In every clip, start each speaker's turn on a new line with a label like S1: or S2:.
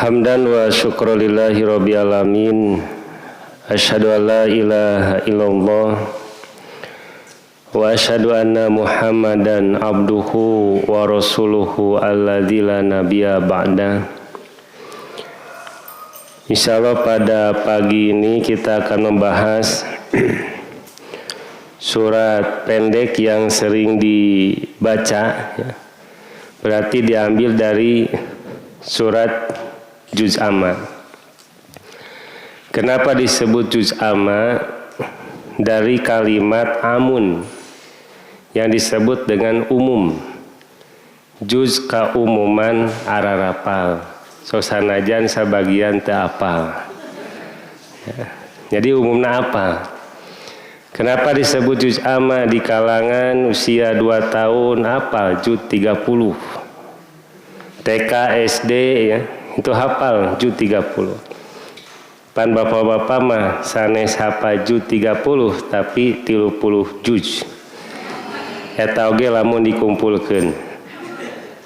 S1: Hamdan wa syukralillahi rabbil alamin. Asyhadu an la ilaha illallah wa asyhadu anna Muhammadan abduhu wa rasuluhu alladzi la nabiyya ba'da. Insyaallah pada pagi ini kita akan membahas surat pendek yang sering dibaca, berarti diambil dari surat Juz Amma. Kenapa disebut Juz Amma? Dari kalimat amun yang disebut dengan umum. Juz kaumuman ararapal, sosanajan sabagian teu apal. Jadi umumna apa? Kenapa disebut Juz Amma? Di kalangan usia 2 tahun hafal juz 30. TK, SD ya, itu hafal juz 30. Pan bapak-bapak mah sanes hafal juz 30 tapi 30 juz. Eta oge lamun dikumpulkeun.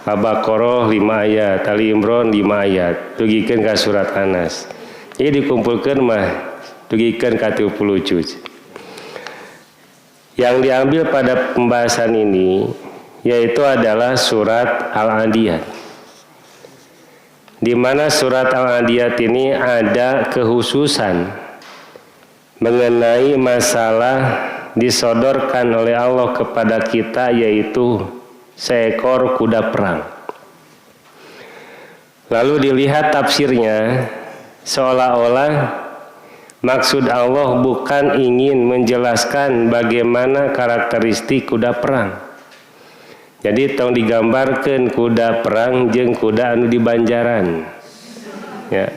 S1: Al-Baqarah 5 ayat, Ali Imran 5 ayat, dugikeun ka surat Anas. Jadi dikumpulkeun mah dugikeun ka 30 juz. Yang diambil pada pembahasan ini yaitu adalah surat Al-Adiyat. Di mana surat Al-Adiyat ini ada kekhususan mengenai masalah disodorkan oleh Allah kepada kita, yaitu seekor kuda perang. Lalu dilihat tafsirnya, seolah-olah maksud Allah bukan ingin menjelaskan bagaimana karakteristik kuda perang. Jadi tong digambarkan kuda perang jeung kuda anu di banjaran. Ya.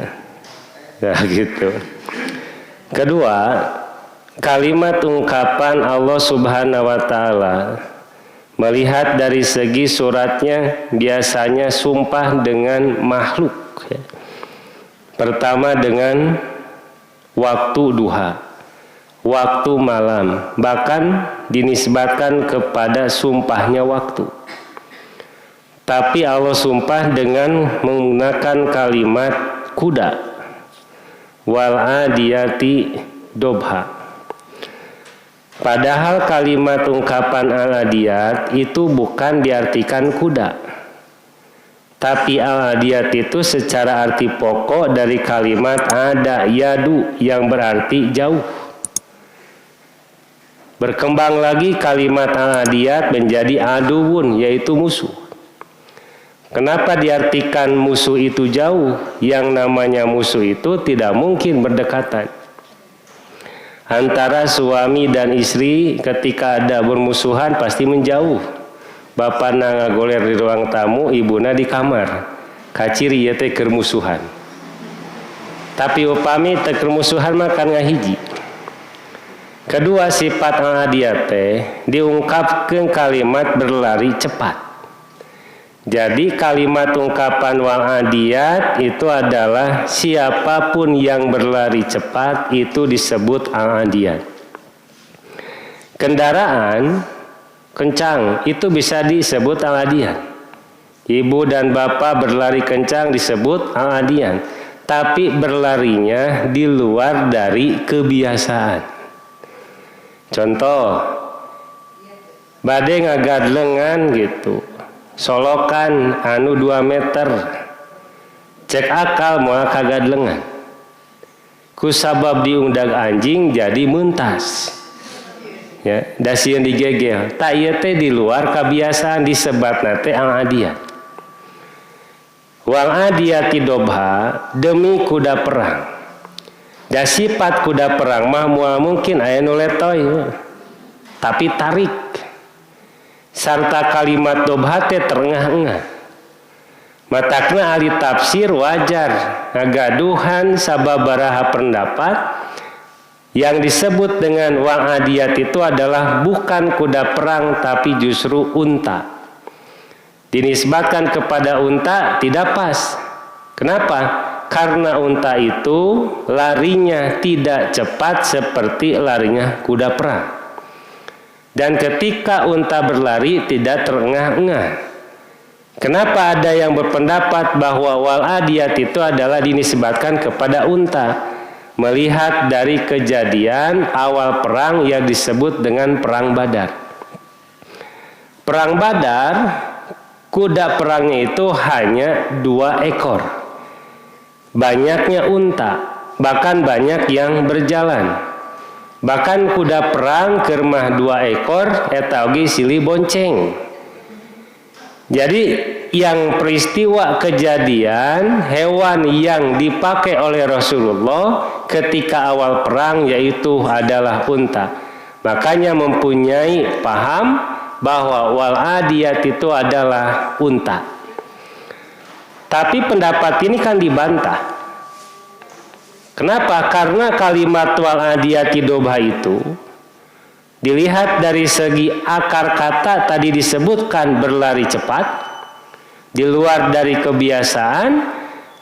S1: Nah gitu. Kedua, kalimat ungkapan Allah Subhanahu wa taala melihat dari segi suratnya biasanya sumpah dengan makhluk. Ya. Pertama dengan waktu duha, waktu malam, bahkan dinisbatkan kepada sumpahnya waktu. Tapi Allah sumpah dengan menggunakan kalimat kuda, wal adiyati dobha. Padahal kalimat ungkapan al-adiyat itu bukan diartikan kuda, tapi al-adiyat itu secara arti pokok dari kalimat ada yadu yang berarti jauh. Berkembang lagi kalimat al-adiyat menjadi aduwun, yaitu musuh. Kenapa diartikan musuh itu jauh? Yang namanya musuh itu tidak mungkin berdekatan. Antara suami dan istri ketika ada bermusuhan pasti menjauh. Bapana ngagoler di ruang tamu, ibuna di kamar. Kaciri ya teh keur musuhan. Tapi upami teh keur musuhan mah kan ngahiji. Kedua, sifat al-adiyat diungkapkan kalimat berlari cepat. Jadi kalimat ungkapan wal adiyat itu adalah siapapun yang berlari cepat itu disebut al-adiyat. Kendaraan kencang itu bisa disebut al-adiyat. Ibu dan bapak berlari kencang disebut al-adiyat. Tapi berlarinya di luar dari kebiasaan. Contoh, bade ngagadlengan gitu, solokan anu 2 meter, cek akal moal kagadlengan. Kusabab diungdag anjing jadi muntas. Ya, dasieun digegel. Tak ieu teh di luar kebiasaan disebatna teh al-adiyat. Wal adiyati dobha demi kuda perang. Da sifat kuda perang mah moal mungkin aya nu letoy, tapi tarik. Sarta kalimat dobha teh terengah-engah. Matakna ahli tafsir wajar ngagaduhan sababaraha pendapat. Yang disebut dengan wal adiyat itu adalah bukan kuda perang tapi justru unta. Dinisbatkan kepada unta tidak pas. Kenapa? Karena unta itu larinya tidak cepat seperti larinya kuda perang. Dan ketika unta berlari tidak terengah-engah. Kenapa ada yang berpendapat bahwa wal adiyat itu adalah dinisbatkan kepada unta? Melihat dari kejadian awal perang yang disebut dengan perang Badar. Perang Badar, kuda perangnya itu hanya 2 ekor. Banyaknya unta, bahkan banyak yang berjalan. Bahkan kuda perang kermah 2 ekor, eta oge silih bonceng. Jadi yang peristiwa kejadian hewan yang dipakai oleh Rasulullah ketika awal perang yaitu adalah unta. Makanya mempunyai paham bahwa wal adiyat itu adalah unta. Tapi pendapat ini kan dibantah. Kenapa? Karena kalimat wal adiyati dobha itu dilihat dari segi akar kata tadi disebutkan berlari cepat, di luar dari kebiasaan,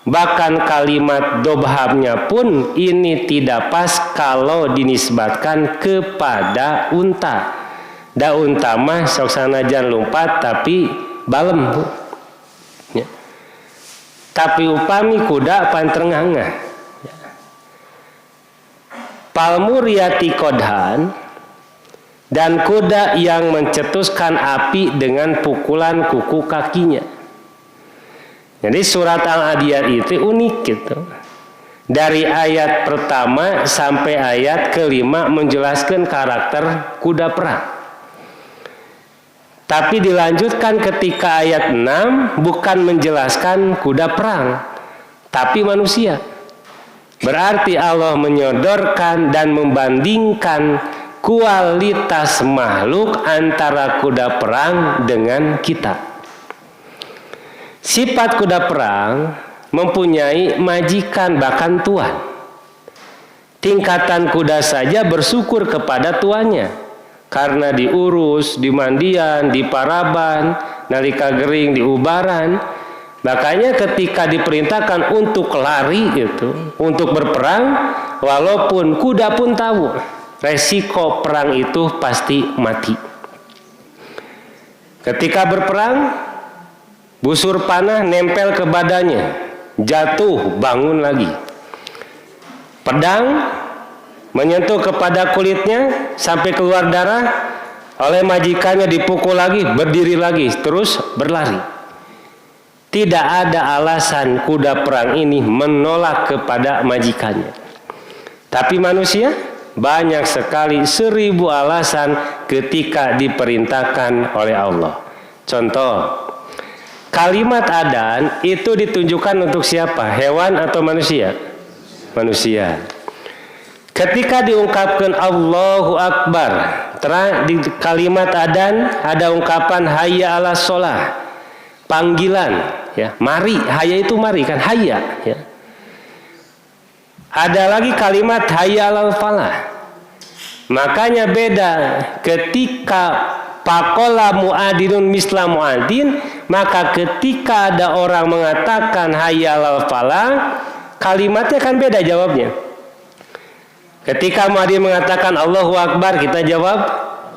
S1: bahkan kalimat dobhamnya pun ini tidak pas kalau dinisbatkan kepada unta. Da unta mah sok sanajan lompat tapi balem. Ya. Tapi upami kuda pantrengangah. Ya. Palmuriyati kodhan, dan kuda yang mencetuskan api dengan pukulan kuku kakinya. Jadi surat Al-Adiyat itu unik gitu. Dari ayat pertama sampai ayat kelima menjelaskan karakter kuda perang. Tapi dilanjutkan ketika ayat 6 bukan menjelaskan kuda perang, tapi manusia. Berarti Allah menyodorkan dan membandingkan kualitas makhluk antara kuda perang dengan kita. Sifat kuda perang mempunyai majikan bahkan tuan. Tingkatan kuda saja bersyukur kepada tuannya karena diurus, dimandian, diparaban, nalika gering diubaran. Makanya ketika diperintahkan untuk lari itu, untuk berperang, walaupun kuda pun tahu resiko perang itu pasti mati. Ketika berperang, busur panah nempel ke badannya, jatuh bangun lagi. Pedang menyentuh kepada kulitnya sampai keluar darah, oleh majikannya dipukul lagi, berdiri lagi, terus berlari. Tidak ada alasan kuda perang ini menolak kepada majikannya. Tapi manusia banyak sekali 1000 alasan ketika diperintahkan oleh Allah. Contoh, kalimat adzan itu ditunjukkan untuk siapa? Hewan atau manusia? Manusia. Ketika diungkapkan Allahu Akbar, di kalimat adzan ada ungkapan hayya 'alas shalah, panggilan, ya, mari, hayya itu mari kan, hayya, ya. Ada lagi kalimat hayya 'alal falah. Makanya beda ketika pakola muadinun misla muadin, maka ketika ada orang mengatakan hayya 'alal falah, kalimatnya kan beda jawabnya. Ketika muadin mengatakan Allahu Akbar, kita jawab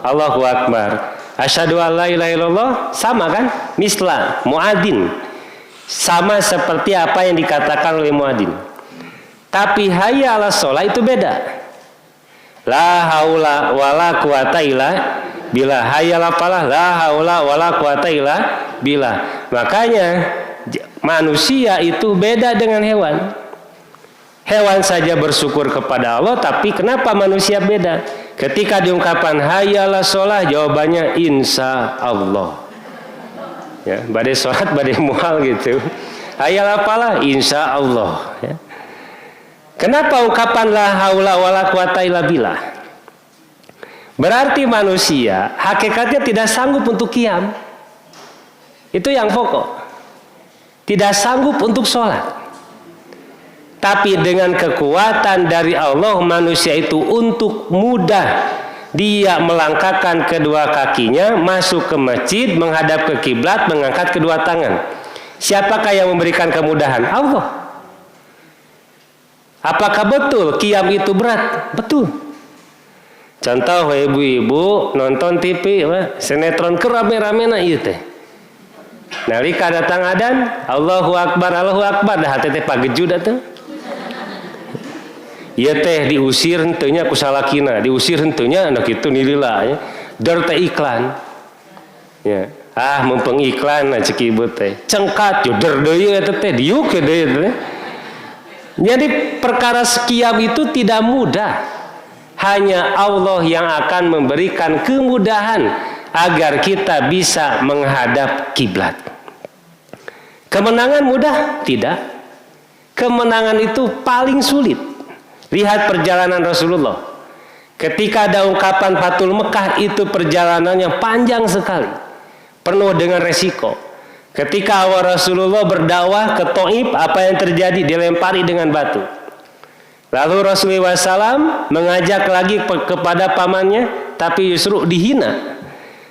S1: Allahu Akbar. Asyhadu an la ilaha illallah, sama kan? Misla muadin. Sama seperti apa yang dikatakan oleh muadin. Tapi hayya 'alas shalah itu beda. La haula wala quwata illa billah. Hayya 'alal falah, la haula wala quwata illa billah. Makanya manusia itu beda dengan hewan. Hewan saja bersyukur kepada Allah, tapi kenapa manusia beda? Ketika diungkapkan hayya 'alas shalah, jawabannya insya Allah. Ya, badai sholat, badai mual gitu. Hayya 'alal falah, insya Allah. Ya. Kenapa ungkapan la haula wala quwata illa billah? Berarti manusia hakikatnya tidak sanggup untuk qiyam. Itu yang pokok. Tidak sanggup untuk sholat. Tapi dengan kekuatan dari Allah, manusia itu untuk mudah dia melangkahkan kedua kakinya, masuk ke masjid, menghadap ke kiblat, mengangkat kedua tangan. Siapakah yang memberikan kemudahan? Allah. Apakah betul qiyam itu berat? Betul. Contoh ibu-ibu nonton TV, sinetron kerame-rame na ieu teh. Nalika datang adzan, Allahu Akbar, dah hate teh pageju da teh. Ieu teh diusir henteu nya ku salakina, diusir henteu nya anu kitu nilila nya. Deur teh iklan. Ya. Mumpung iklan ceuk ibu teh. Cengkat yo deur deui eta teh, diuk deui teh. Jadi perkara sekiam itu tidak mudah. Hanya Allah yang akan memberikan kemudahan agar kita bisa menghadap kiblat. Kemenangan mudah? Tidak. Kemenangan itu paling sulit. Lihat perjalanan Rasulullah. Ketika ada ungkapan Fathul Mekah, itu perjalanannya panjang sekali. Penuh dengan resiko. Ketika awal Rasulullah berdakwah ke Thaif, apa yang terjadi? Dilempari dengan batu. Lalu Rasulullah SAW mengajak lagi kepada pamannya, tapi justru dihina.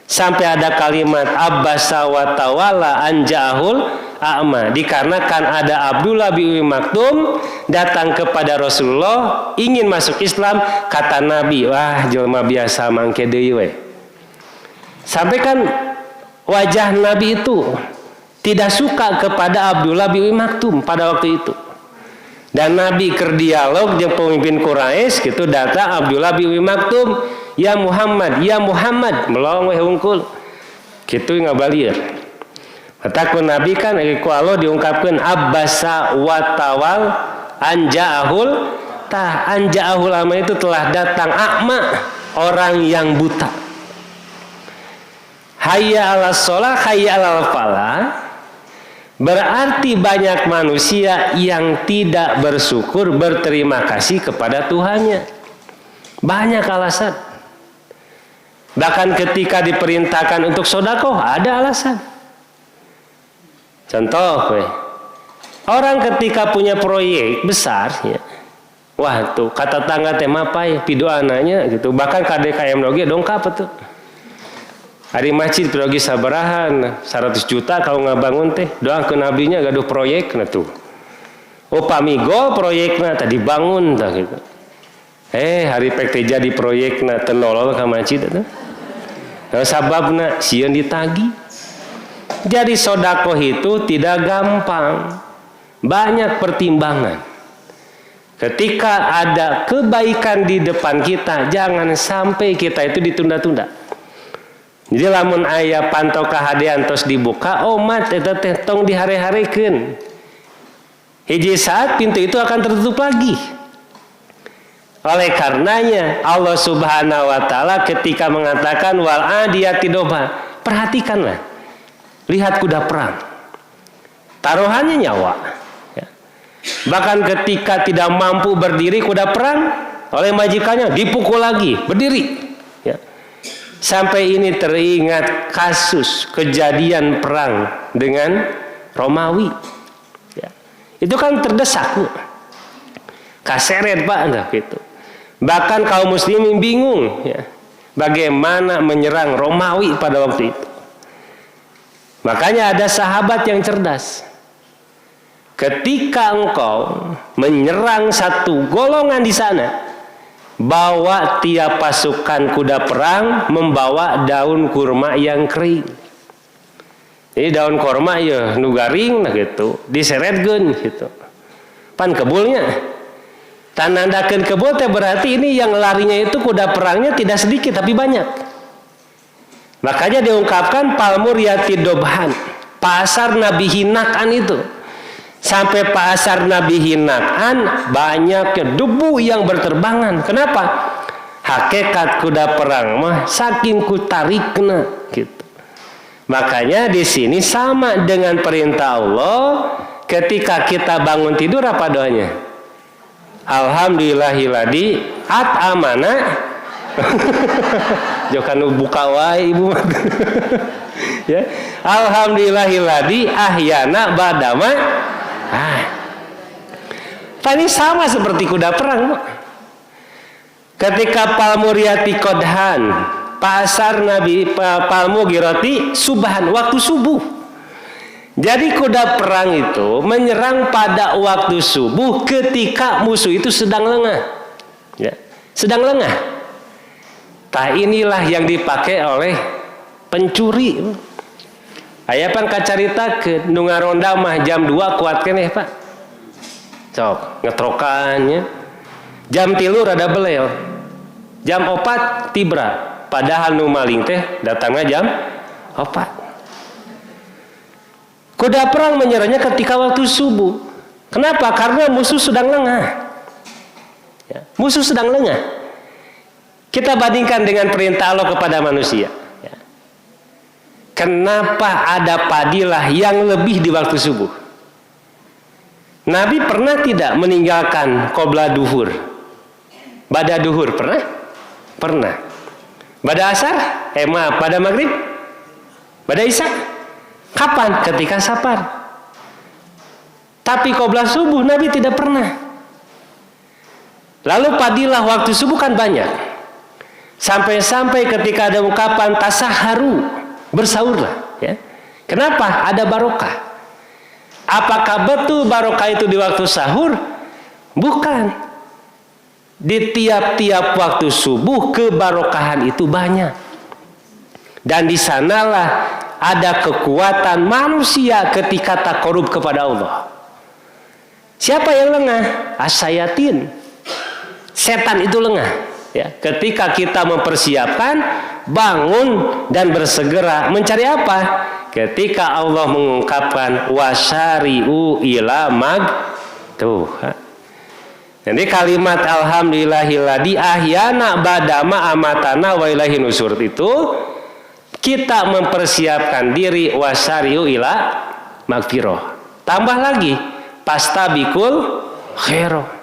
S1: Sampai ada kalimat Abbasa wa tawalla anja'ahul a'ma. Dikarenakan ada Abdullah bin Maktum datang kepada Rasulullah ingin masuk Islam, kata Nabi, wah jelema biasa mangke deui we. Sampai kan wajah Nabi itu tidak suka kepada Abdullah bin Maktum pada waktu itu. Dan Nabi keur dialog jeung pemimpin Quraisy gitu, datang Abdullah bin Maktum, ya Muhammad melong we hungkul. Kitu ngabalieur. Ataku Nabi kan ku Allah diungkapkeun Abbasa wa tawal anja'ahul anja'ahul ama itu telah datang a'ma, orang yang buta. Hayya 'alas shalah hayya 'alal falah. Berarti banyak manusia yang tidak bersyukur, berterima kasih kepada Tuhannya. Banyak alasan. Bahkan ketika diperintahkan untuk sedekah ada alasan. Contoh, orang ketika punya proyek besar, ya, wah tuh kata tangga teh mapai pidu anaknya gitu. Bahkan KDKM loge dongkap tuh. Hari masjid pirogi sabarahan 100 juta kalau ngabangun teh doang ke nabinya gaduh proyek na tuh. Oh pamigo proyekna tadi bangun tah gitu. Hari pek teh jadi proyekna teu nolol ka masjid eta. Nah, sababna sieun ditagi. Jadi sedekah itu tidak gampang. Banyak pertimbangan. Ketika ada kebaikan di depan kita, jangan sampai kita itu ditunda-tunda. Jadi lamun aya pantau kahadean tos dibuka, mat eta teh tong dihare-harekeun. Hiji saat pintu itu akan tertutup lagi. Oleh karenanya Allah Subhanahu wa taala ketika mengatakan wal adiyati doba, perhatikanlah. Lihat kuda perang. Taruhannya nyawa. Ya. Bahkan ketika tidak mampu berdiri kuda perang, oleh majikannya dipukul lagi, berdiri. Sampai ini teringat kasus kejadian perang dengan Romawi. Ya. Itu kan terdesak. Kaseret Pak enggak gitu. Bahkan kaum muslimin bingung ya, bagaimana menyerang Romawi pada waktu itu. Makanya ada sahabat yang cerdas. Ketika engkau menyerang satu golongan di sana, bawa tiap pasukan kuda perang membawa daun kurma yang kering. Jadi daun kurma ya nu garing nah gitu, diseretkeun gitu. Pan kebulnya. Tanandakeun kebul teh berarti ini yang larinya itu kuda perangnya tidak sedikit tapi banyak. Makanya diungkapkan palmuriyati dobhan, pasar Nabi hinakan itu. Sampai pasar Nabi hinakan banyaknya debu yang berterbangan. Kenapa? Hakikat kuda perang mah saking kutarikna gitu. Makanya di sini sama dengan perintah Allah. Ketika kita bangun tidur apa doanya? Alhamdulillahilladzi at'amana. Jokan buka wae ibu. Ya. Alhamdulillahilladzi ahyana badama. Tadi sama seperti kuda perang. Ketika palmuriyati kodhan, pasar Nabi palmugirati subhan, waktu subuh. Jadi kuda perang itu menyerang pada waktu subuh ketika musuh itu sedang lengah. Ya, sedang lengah. Inilah yang dipakai oleh pencuri. Aya pan kacaritakeun nu ngaronda mah jam 2 kuat keneh Pak. Sok ngetrokannya. Jam 3 rada belel. Jam 4 tibra. Padahal nu maling teh datangnya jam 4. Kuda perang menyerahnya ketika waktu subuh. Kenapa? Karena musuh sedang lengah. Ya, musuh sedang lengah. Kita bandingkan dengan perintah Allah kepada manusia. Ya. Kenapa ada padilah yang lebih di waktu subuh? Nabi pernah tidak meninggalkan qobla duhur? Bada duhur pernah? Pernah. Bada asar? Maaf, pada maghrib? Bada isya? Kapan? Ketika safar. Tapi qobla subuh Nabi tidak pernah. Lalu padilah waktu subuh kan banyak. Sampai-sampai ketika ada ungkapan tasaharu, bersaurlah. Ya. Kenapa? Ada barokah. Apakah betul barokah itu di waktu sahur? Bukan. Di tiap-tiap waktu subuh kebarokahan itu banyak. Dan di sanalah ada kekuatan manusia ketika takarub kepada Allah. Siapa yang lengah? Asyayatin. Setan itu lengah. Ya, ketika kita mempersiapkan, bangun dan bersegera mencari apa? Ketika Allah mengungkapkan wasyari'u ila tuh. Jadi kalimat alhamdulillahilladzi ahyana badama amatana wa ilaihi nusur itu kita mempersiapkan diri wasyari'u ila magfirah. Tambah lagi pastabikul khairah.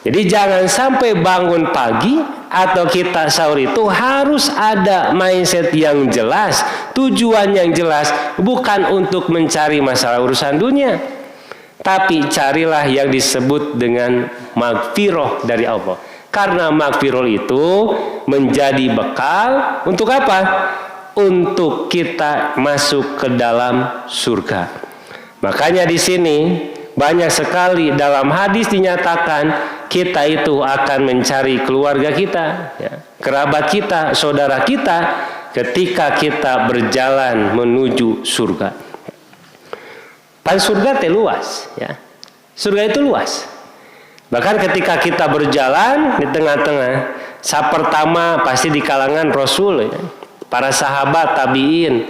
S1: Jadi jangan sampai bangun pagi atau kita sahur itu harus ada mindset yang jelas, tujuan yang jelas, bukan untuk mencari masalah urusan dunia, tapi carilah yang disebut dengan magfirah dari Allah. Karena magfirah itu menjadi bekal untuk apa? Untuk kita masuk ke dalam surga. Makanya di sini banyak sekali dalam hadis dinyatakan kita itu akan mencari keluarga kita, ya, kerabat kita, saudara kita ketika kita berjalan menuju surga. Pan surga teh luas, ya. Surga itu luas. Bahkan ketika kita berjalan di tengah-tengah, pertama pasti di kalangan Rasul, ya, para sahabat, tabiin.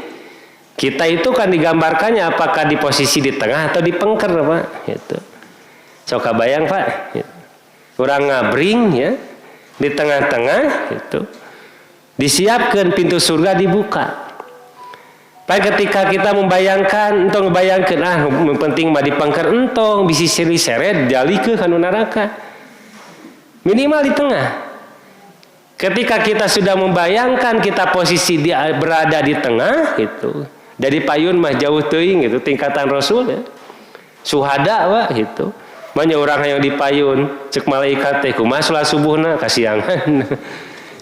S1: Kita itu kan digambarkannya apakah di posisi di tengah atau di pengker, Pak. Gitu. Coba bayang, Pak. Gitu. Kurang ngabring, ya, di tengah-tengah, gitu. Disiapkan pintu surga dibuka. Pak, ketika kita membayangkan, entong membayangkan, penting mah di pengker entong, bisi seri seret, jali ke kanu neraka. Minimal di tengah. Ketika kita sudah membayangkan kita posisi berada di tengah, gitu. Jadi payun mah jauh teuing gitu tingkatan Rasul, ya. Suhada Pak gitu. Manya orang yang di payun cek malaikat teh kumaha salat subuhna kasiangan.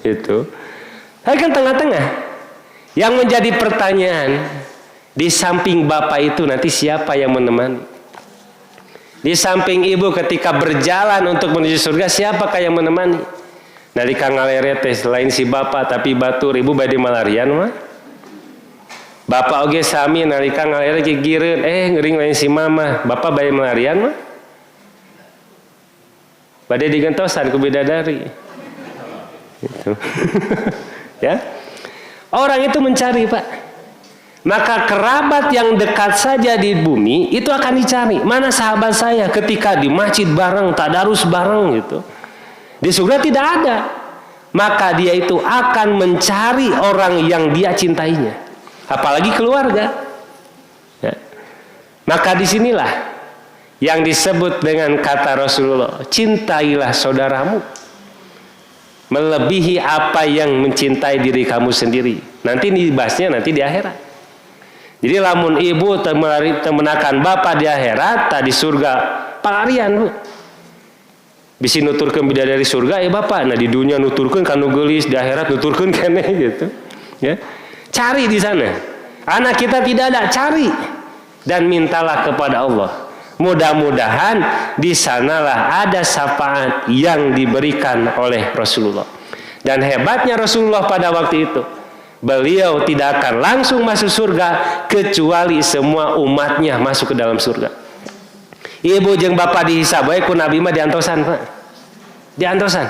S1: Gitu. Tapi kan tengah-tengah. Yang menjadi pertanyaan di samping bapak itu nanti siapa yang menemani? Di samping ibu ketika berjalan untuk menuju surga siapakah yang menemani? Dari kang ngaleret teh selain si bapak tapi batur ibu bade malarian mah. Bapak oge sami nalika ngalere gigireun ngeuring lain si mama, bapak bae melarian mah. Bade digentosan ku bidadari. Gitu. Ya. Orang itu mencari, Pak. Maka kerabat yang dekat saja di bumi itu akan dicari. Mana sahabat saya ketika di masjid bareng, tadarus bareng gitu. Di surga tidak ada. Maka dia itu akan mencari orang yang dia cintainya. Apalagi keluarga. Ya. Maka disinilah yang disebut dengan kata Rasulullah, cintailah saudaramu melebihi apa yang mencintai diri kamu sendiri. Nanti dibahasnya nanti di akhirat. Jadi lamun ibu temenakan bapak di akhirat, tadi surga pangarian Bu. Bisi nuturkeun bidadari surga ya bapak. Nah di dunia nuturkeun kanu geulis, di akhirat nuturkeun keneh gitu. Ya. Cari di sana. Anak kita tidak ada, cari dan mintalah kepada Allah. Mudah-mudahan di sanalah ada syafaat yang diberikan oleh Rasulullah. Dan hebatnya Rasulullah pada waktu itu, beliau tidak akan langsung masuk surga kecuali semua umatnya masuk ke dalam surga. Ibu jeung bapak dihisab bae ku nabi mah diantosan, Pak. Diantosan.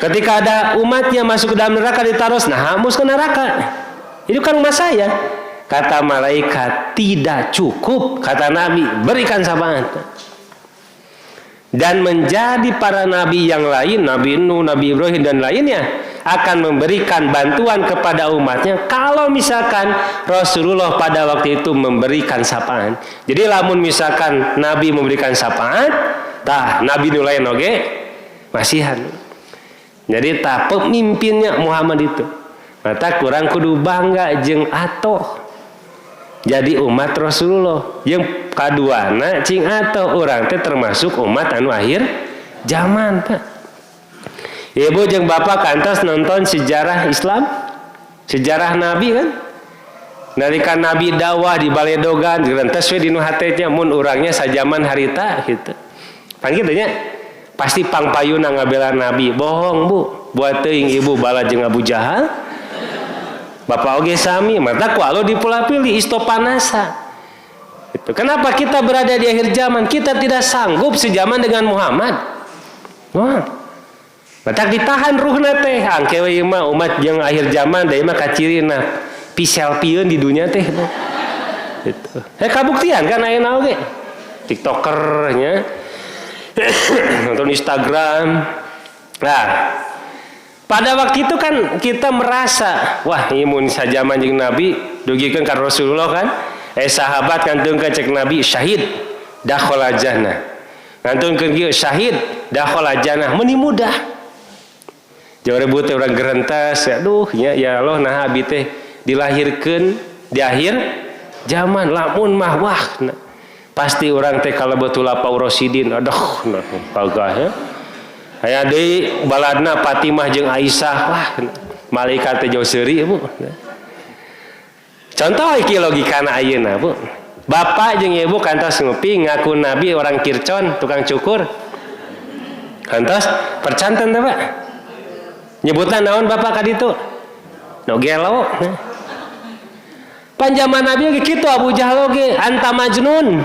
S1: Ketika ada umatnya masuk ke dalam neraka ditaros, nah hamus ke neraka. Itu kan umat saya. Kata malaikat, tidak cukup. Kata Nabi, berikan syafaat. Dan menjadi para nabi yang lain, Nabi Nuh, Nabi Ibrahim dan lainnya akan memberikan bantuan kepada umatnya kalau misalkan Rasulullah pada waktu itu memberikan syafaat. Jadi lamun misalkan Nabi memberikan syafaat, tah Nabi nu lain oge masihan. Jadi tah pemimpinnya Muhammad itu. Mata kurang kudu bangga jeung atoh jadi umat Rasulullah. Yang kaduana cing atoh urang teh termasuk umat anu akhir zaman, Pak. Ibu jeung bapak kantos nonton sejarah Islam, sejarah Nabi kan. Nalika Nabi dakwah di Baledogan, gerentes we dinu hate nya mun urangnya sajaman harita gitu. Panggil teh nya pasti pangpayuna ngabela Nabi. Bohong, Bu. Buat teuing ibu bala jeung Abu Jahal. Bapak oge sami, mata kualo dipulapili istopanasa. Itu. Kenapa kita berada di akhir zaman? Kita tidak sanggup sejaman dengan Muhammad. Wah. Mata ditahan ruhna teh, angke we mah umat jeung akhir zaman da mah kacirina piselpieun di dunia teh. Gitu. Kabuktian kan ayeuna oge. TikToker nya. Nonton Instagram. Nah, pada waktu itu kan kita merasa, wah imun sajaman jeung Nabi dugikeun ka Rasulullah kan. Sahabat kantungkeun cek Nabi syahid dakhala jannah. Kantungkeun kieu syahid dakhala jannah meuni mudah. Jauh rebut orang gerentas, aduh ya Allah nah abi teh dilahirkeun di akhir zaman lamun mah wah pasti orang teh kalabetul paurosidin aduh nah pagah ya. Aya deui baladna Fatimah jeung Aisyah, wah malaikat teh jauh seuri, Bu. Contoh iki logikana ayeuna, Bu. Bapak jeung ibu kantos ngopi ngaku nabi orang kircon, tukang cukur. Kantos percanten teh, Pak. Nyebutan naon bapak ka ditu? No gelo. Panjaman nabi ge kitu Abu Jahal ge anta majnun.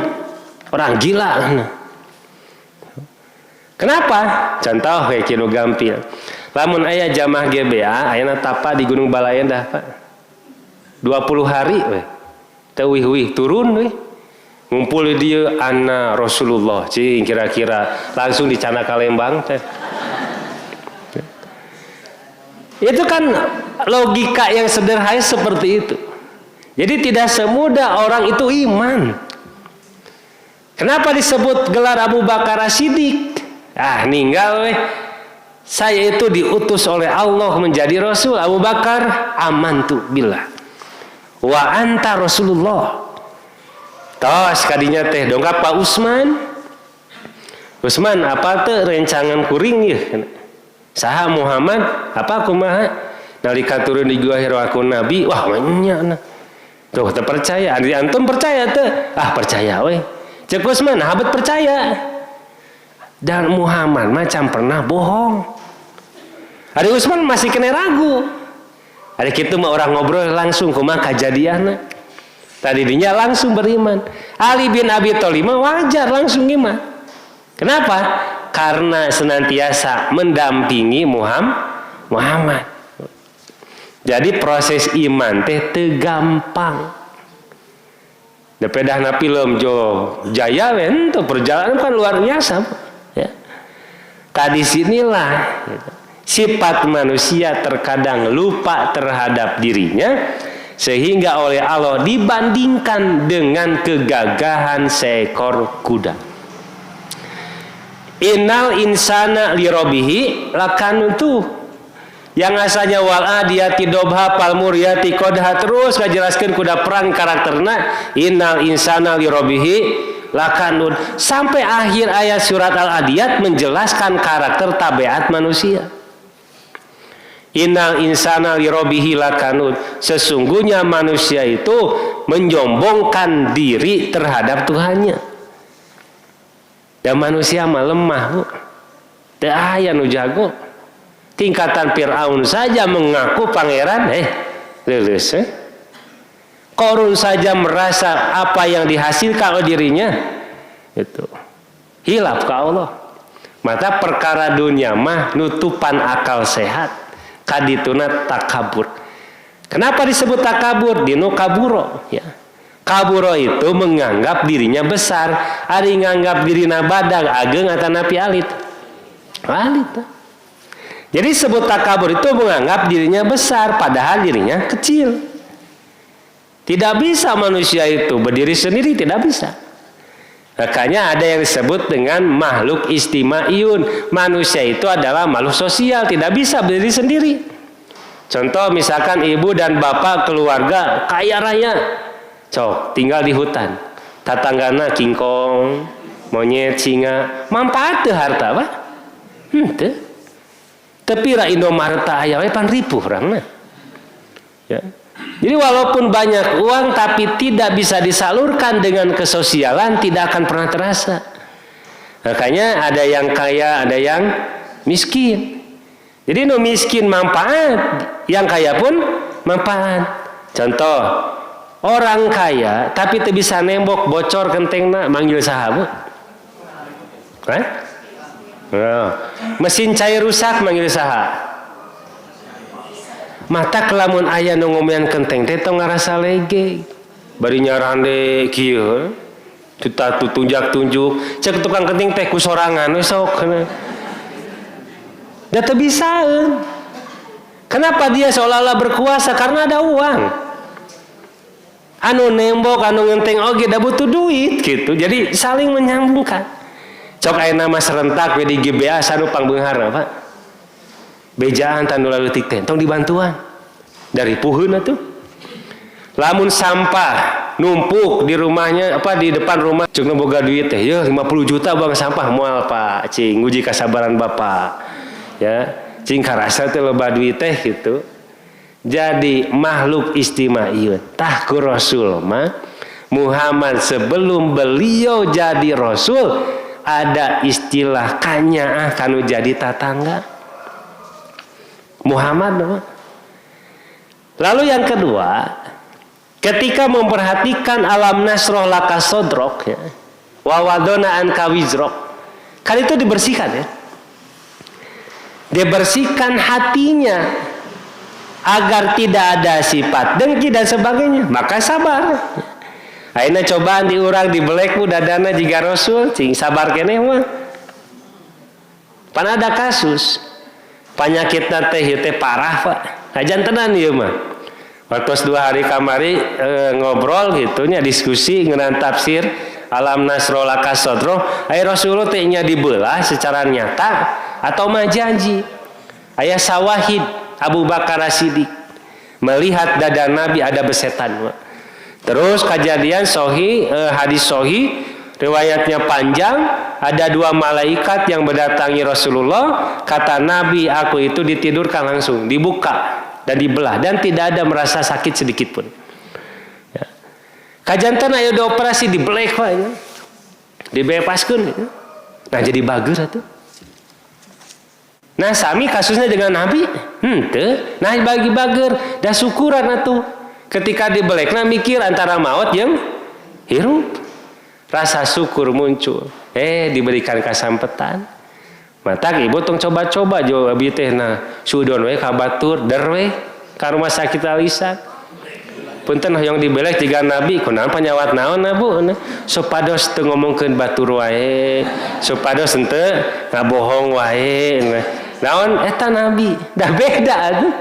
S1: Orang gila. Kenapa? Contoh kayak kilo gampil. Lamun aya jamaah GBA, ayana tapa di Gunung Balayan dah, Pak. 20 hari we. Teu wih turun we. Ngumpul di dieu anna Rasulullah, cing kira-kira langsung di Cana Kalembang teh. Itu kan logika yang sederhana seperti itu. Jadi tidak semudah orang itu iman. Kenapa disebut gelar Abu Bakar As-Siddiq? Ninggal weh. Saya itu diutus oleh Allah menjadi Rasul. Abu Bakar amantu billah. Wa anta Rasulullah. Tos kadinya teh dongkap Pak Usman. Usman apa teh rencangan kuring ya? Saha Muhammad apa kumaha? Nalika turun di gua hirwakun Nabi, wah nya. Tuh teu percaya. Ari antum percaya teh? Percaya weh. Cek Usman habat percaya. Dan Muhammad macam pernah bohong. Ada Usman masih kena ragu. Ada kita mah orang ngobrol langsung kumaha kajadianna. Tadi dinya langsung beriman. Ali bin Abi Thalib wajar langsung iman. Kenapa? Karena senantiasa mendampingi Muhammad. Jadi proses iman teh teu gampang. Depedahna film Jo Jaya itu perjalanan kan luar biasa. Ya. Tadi sinilah sifat manusia terkadang lupa terhadap dirinya sehingga oleh Allah dibandingkan dengan kegagahan seekor kuda. Innal insana lirabihi lakantu yang asalnya wal adiyati dobha pal muriyati qadha terus ngajelaskeun kuda perang karakterna innal insana lirabihi lakanud sampai akhir ayat surat Al-Adiyat menjelaskan karakter tabiat manusia. Innal insana lirabihi lakanud sesungguhnya manusia itu menyombongkan diri terhadap Tuhannya. Dan manusia mah lemah, Bu. Teu aya nu jago. Tingkatan Fir'aun saja mengaku pangeran, lulus. Qarun saja merasa apa yang dihasilkan oleh dirinya itu hilaf ke Allah. Maka perkara dunia mah nutupan akal sehat, kadituna takabur. Kenapa disebut takabur? Dinu kaburo, ya. Kaburo itu menganggap dirinya besar, ari nganggap dirina badag ageng atanapi alit. Alit. Jadi sebut takabur itu menganggap dirinya besar padahal dirinya kecil. Tidak bisa manusia itu berdiri sendiri, tidak bisa. Makanya ada yang disebut dengan makhluk istima'iyun. Manusia itu adalah makhluk sosial, tidak bisa berdiri sendiri. Contoh misalkan ibu dan bapak keluarga kaya raya, tinggal di hutan. Tatanggana kingkong, monyet, singa, manfaat teu harta apa? Teu. Tapi ra Indomaret aya we pan ripuh urangna. Ya. Jadi walaupun banyak uang tapi tidak bisa disalurkan dengan kesosialan, tidak akan pernah terasa. Makanya ada yang kaya, ada yang miskin. Jadi no miskin manfaat, yang kaya pun manfaat. Contoh, orang kaya tapi teu bisa nembok bocor gentengna manggil saha? Mesin cair rusak manggil saha? Mata kelamun aya nu ngomean kenteng teh tong ngarasa lege. Bari nyaran de kieu. Tutatu tunjak-tunjuk, cek tukang kenting teh ku sorangan we sok. Da teu bisaeun. Kenapa dia seolah-olah berkuasa? Karena ada uang. Anu nembok, anu ngenteng oge da butuh duit gitu. Jadi saling menyambungkan. Cok aya nama serentak we di GBA sanu pangbeunghar Pak. Bejaan tanu leutik teh tong dibantuan. Dari puheun atuh. Lamun sampah numpuk di rumahnya di depan rumah cek nu boga duit teh yeuh 50 juta buang sampah moal Pak cing nguji kasabaran Bapak. Ya, cing karasa teh loba duit teh gitu. Jadi makhluk istima'iyun. Tah ku Rasul mah Muhammad sebelum beliau jadi Rasul ada istilah kanyaah kanu jadi tatangga Muhammad. Lalu yang kedua, ketika memperhatikan alam nasroh laka sodrok ya, wa wadona anka wizrok, kan itu dibersihkan ya, dibersihkan hatinya agar tidak ada sifat dengki dan sebagainya, maka sabar. Aina cobaan diurang dibelek dadana jiga Rasul, cing sabar keneh mah. Pan ada kasus penyakitna teh teh parah Pak. Ajan tenan ieu mah. Waktu 2 hari kamari ngobrol gitu nya diskusi ngeunaan tafsir alam nasro laka sodro, ai Rasulullah teh nya dibelah secara nyata atau mah janji. Aya sawahid Abu Bakar As-Siddiq melihat dada Nabi ada besetan. Terus kejadian hadis sahih riwayatnya panjang, ada 2 malaikat yang mendatangi Rasulullah, kata Nabi aku itu ditidurkan langsung, dibuka dan dibelah dan tidak ada merasa sakit sedikit pun. Ya. Kajantan ayo dioperasi dibelek Pak ya. Dibebaskan ya. Nah jadi bager atuh. Nah sami kasusnya dengan Nabi, nah bagi bager, dah syukuran atuh. Ketika dibelekna mikir antara maut yang hirup. Rasa syukur muncul. Diberikan kasampetan. Matak ibu tong coba-coba jo abi teh na sudon we ka batur der we ka rumah sakit alisan. Punten hoyong dibelek jiga Nabi kunaon panyawat naon na Bu? Supados teu ngomongkeun batur wae, supados henteu ngabohong wae. Naon eta Nabi? Dah beda atuh.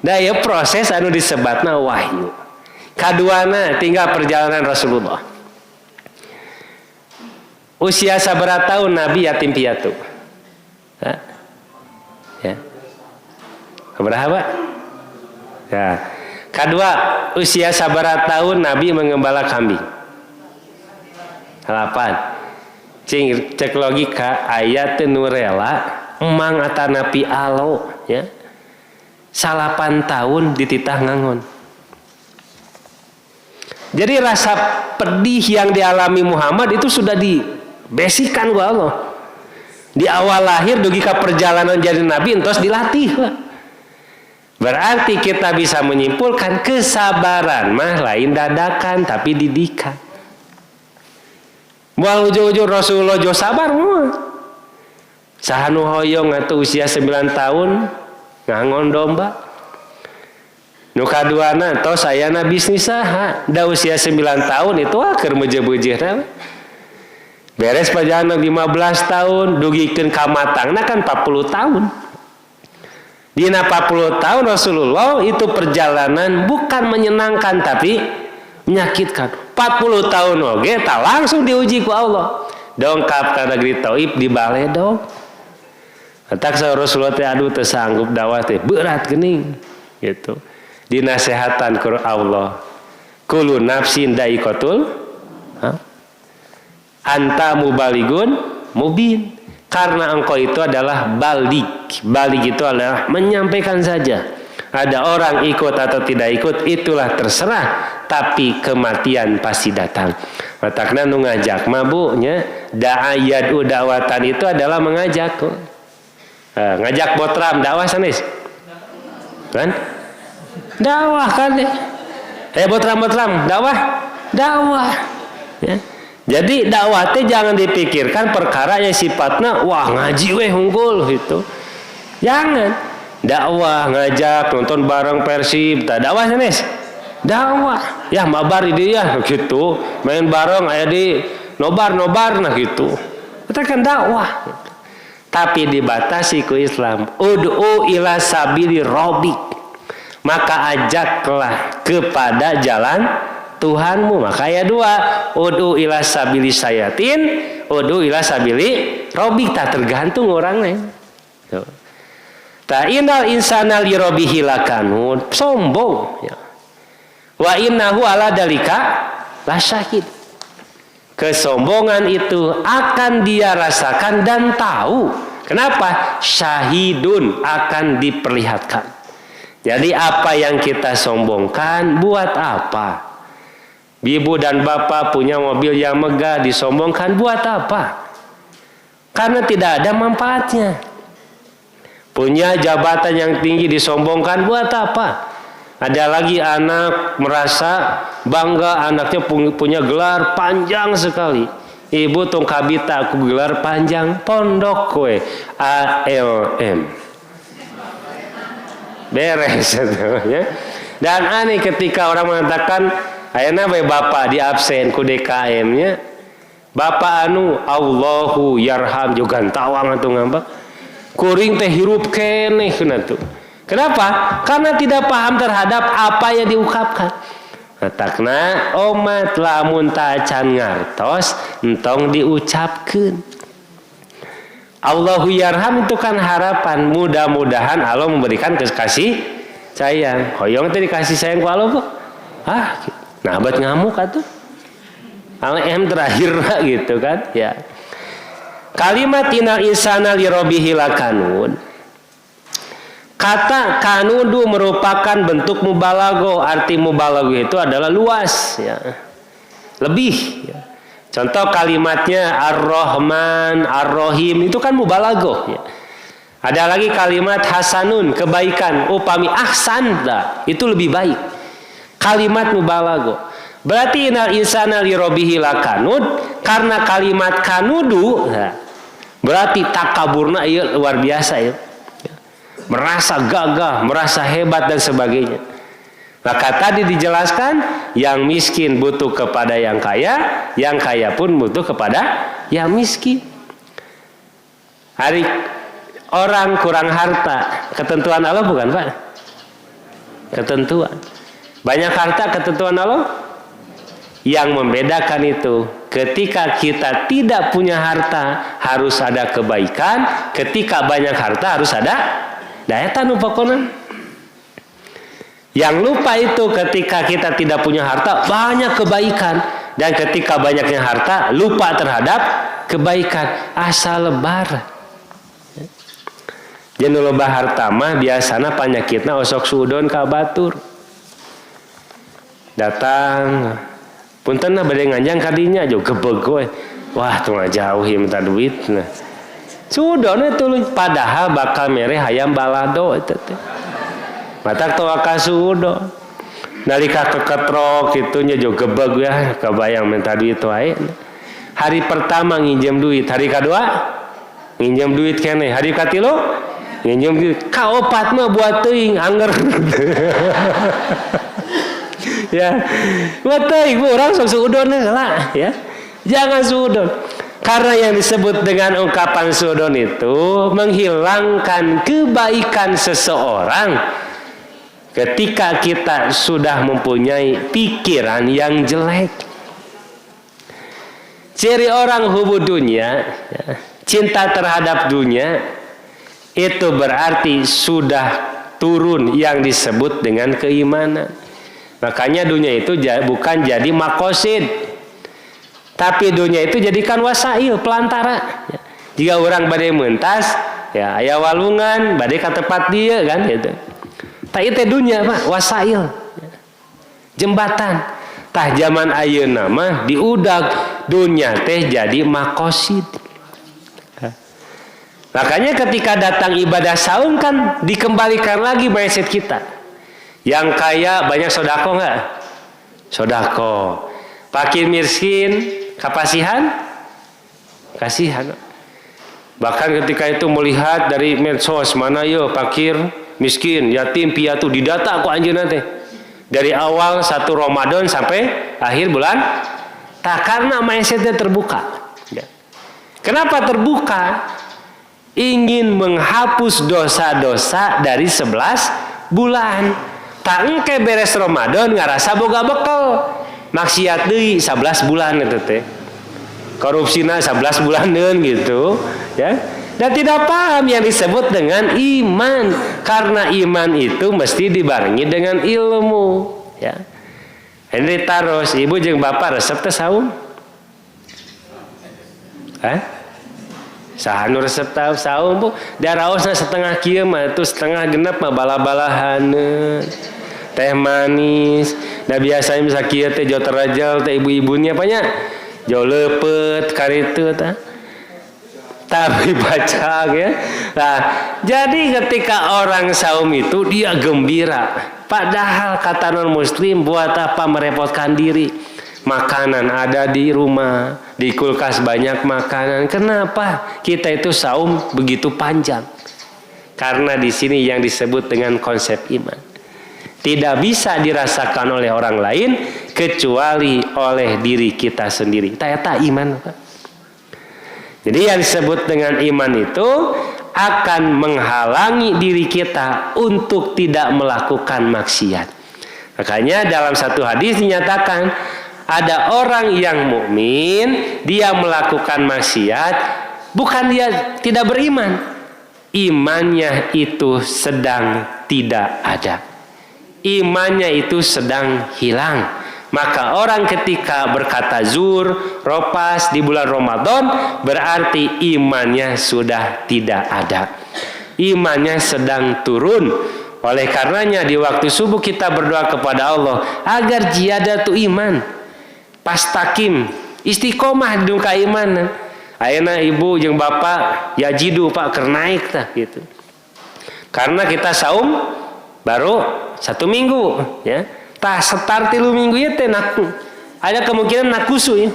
S1: Da ya proses anu disebatna wahyu. Kaduana tinggal perjalanan Rasulullah. Usia sabaraha tahun Nabi yatim piatu. Ya. Berapa Pak? Ya. Kedua, usia sabaraha tahun Nabi mengembala kambing. 8. Cek logika ayat nu rela emang atanapi alo ya. 8 tahun dititah ngangon. Jadi rasa pedih yang dialami Muhammad itu sudah dibesikan ku Allah. Di awal lahir dugi ka perjalanan jadi nabi entos dilatih. Berarti kita bisa menyimpulkan kesabaran mah lain dadakan tapi didikan. Moal ujung-ujung Rasulullah jo sabar mah. Sahanu hoyong atuh usia 9 tahun ngangon domba. Nu kaduana tos sayana bisnis saha. Da usia 9 tahun itu keur meuje-beujeh teh. Beres perjalanan 15 tahun dugikeun ka matangna kan 40 tahun. Dina 40 tahun Rasulullah itu perjalanan bukan menyenangkan tapi menyakitkan. 40 tahun oge tak langsung diuji ku Allah. Dongkap ka negeri Taif di Baledong. Atak sa Rasulullah teh aduh teu sanggup dakwah teh berat geuning gitu. Dinasehatan ku Allah. Kullu nafsin da'iqatul anta mubaligun mubin, karena engkau itu adalah balik itu adalah menyampaikan saja. Ada orang ikut atau tidak ikut itulah terserah, tapi kematian pasti datang. Matakna nu ngajak mabuknya da'ayadu dakwatan itu adalah mengajak. Ngajak botram dakwah sanes kan dakwah kan botram dakwah ya. Jadi dakwah teh jangan dipikirkan perkara yang sifatnya wah ngaji weh unggul gitu. Jangan. Dakwah ngajak nonton bareng Persib, tak dakwah sanes. Dakwah. Ya mabar di dia gitu. Main bareng aya di nobar nah gitu. Itu kan dakwah. Tapi dibatasi ku Islam. Ud'u ila sabili rabbik. Maka ajaklah kepada jalan Tuhanmu. Maka ayat 2, ud'u ila sabili sayatin, ud'u ila sabili rabbik. Tak tergantung orangnya. Ta innal insana li rabbihi lakanud. Sombong ya. Wa innahu ala dalika lasyahid. Kesombongan itu akan dia rasakan dan tahu. Kenapa? Syahidun, akan diperlihatkan. Jadi apa yang kita sombongkan buat apa? Ibu dan bapak punya mobil yang megah disombongkan buat apa? Karena tidak ada manfaatnya. Punya jabatan yang tinggi disombongkan buat apa? Ada lagi anak merasa bangga anaknya punya gelar panjang sekali. Ibu tong kabita aku gelar panjang pondok kowe ALM. Beres ya. Dan aneh ketika orang mengatakan ayeuna we bapak di absen ku DKM-nya. Bapak anu Allahu yarham juga tawang atuh ngambak. Kuring teh hirup keneh cenah tuh. Kenapa? Karena tidak paham terhadap apa yang diungkapkan. Takna omat lamun tacan ngartos entong diucapkeun. Allahu yarham itu kan harapan, mudah-mudahan Allah memberikan kasih sayang. Hoyong teh dikasih sayang ku Allah kok. Nah abad ngamuk atuh. Al-em terakhir gitu kan ya. Kalimat innal insana li rabbihi lakanud. Kata kanudu merupakan bentuk mubalaghah. Arti mubalaghah itu adalah luas ya. Lebih ya. Contoh kalimatnya Ar-Rahman, Ar-Rahim itu kan mubalaghah ya. Ada lagi kalimat hasanun, kebaikan. Upami ahsan itu lebih baik. Kalimat mubalaghah. Berarti innal insana li rabbihi lakanud, karena kalimat kanudu berarti takaburna ieu luar biasa ya. Merasa gagah, merasa hebat dan sebagainya. Maka tadi dijelaskan yang miskin butuh kepada yang kaya pun butuh kepada yang miskin. Hari orang kurang harta, ketentuan Allah bukan Pak? Ketentuan. Banyak harta, ketentuan Allah. Yang membedakan itu, ketika kita tidak punya harta harus ada kebaikan, ketika banyak harta harus ada dayatan upakonan. Yang lupa itu ketika kita tidak punya harta banyak kebaikan, dan ketika banyaknya harta lupa terhadap kebaikan. Asal lebar. Jeung loba harta mah biasana panyakitna osok sudon ka batur. Datang punten bade nganjang kadinya jo gebeg we. Wah teu ngajauhi minta duit nah. Suudon itu padahal bakal mere hayam balado itu teh. Matak teu ka suudon. Nalika keketrok kitunya juga gebeg ya, kebayang minta duit wae. Hari pertama nginjem duit, hari kedua nginjem duit keneh, hari katilu nginjem duit. Kaopat mah buat teuing anger. Ya, buat teuing urang sok suudon lah ya. Jangan suudon. Karena yang disebut dengan ungkapan suudon itu menghilangkan kebaikan seseorang ketika kita sudah mempunyai pikiran yang jelek. Ciri orang hubud dunia, cinta terhadap dunia, itu berarti sudah turun yang disebut dengan keimanan. Makanya dunia itu bukan jadi makosid, tapi dunia itu jadikan wasail, pelantara. Jika orang badai mentas, ya aya walungan, badai ka tempat dia kan gitu. Tak itu dunia Pak, wasail, jembatan. Tah zaman ayeuna mah diudag dunia teh jadi makosid. Makanya ketika datang ibadah saum kan dikembalikan lagi mindset kita. Yang kaya banyak sodako nggak? Sodako. Fakir miskin kapasihan? Kasihan. Bahkan ketika itu melihat dari medsos mana yo fakir miskin, yatim, piatu didata ku anjeunna teh. Dari awal 1 Ramadan sampai akhir bulan. Tak karena mindsetnya terbuka. Kenapa terbuka? Ingin menghapus dosa-dosa dari 11 bulan. Tak engke beres Ramadan ngarasa boga bekal. Maksiat deui 11 bulan itu teh. Korupsina 11 bulan deun gitu, ya. Dan tidak paham yang disebut dengan iman, karena iman itu mesti dibarengi dengan ilmu, ya. Henry taros ibu jeung bapak resep teh saum? Saha nu resep saum Bu? Daraosna setengah kieu mah itu setengah genep mah bala-balahaneun. Teh manis. Da biasanya bisa kieu teh jo terajal teh ibu-ibunya apa nya? Jo leupet karitu tah. Tapi baca ya. Nah, jadi ketika orang saum itu dia gembira. Padahal kata non muslim buat apa merepotkan diri? Makanan ada di rumah, di kulkas banyak makanan. Kenapa kita itu saum begitu panjang? Karena di sini yang disebut dengan konsep iman. Tidak bisa dirasakan oleh orang lain kecuali oleh diri kita sendiri. Ternyata iman, Pak. Jadi yang disebut dengan iman itu akan menghalangi diri kita untuk tidak melakukan maksiat. Makanya dalam satu hadis dinyatakan ada orang yang mukmin, dia melakukan maksiat, bukan dia tidak beriman. Imannya itu sedang tidak ada. Imannya itu sedang hilang. Maka orang ketika berkata zur, ropas di bulan Ramadan, berarti imannya sudah tidak ada. Imannya sedang turun. Oleh karenanya di waktu subuh kita berdoa kepada Allah agar ziyadatu iman, pastakim, istiqomah di duka iman. Ayeuna ibu jeung bapak yajidu Pak keur naik tah gitu. Karena kita saum baru 1 minggu ya. Tah setar 3 minggu ieu teh ada kemungkinan nakusu ya.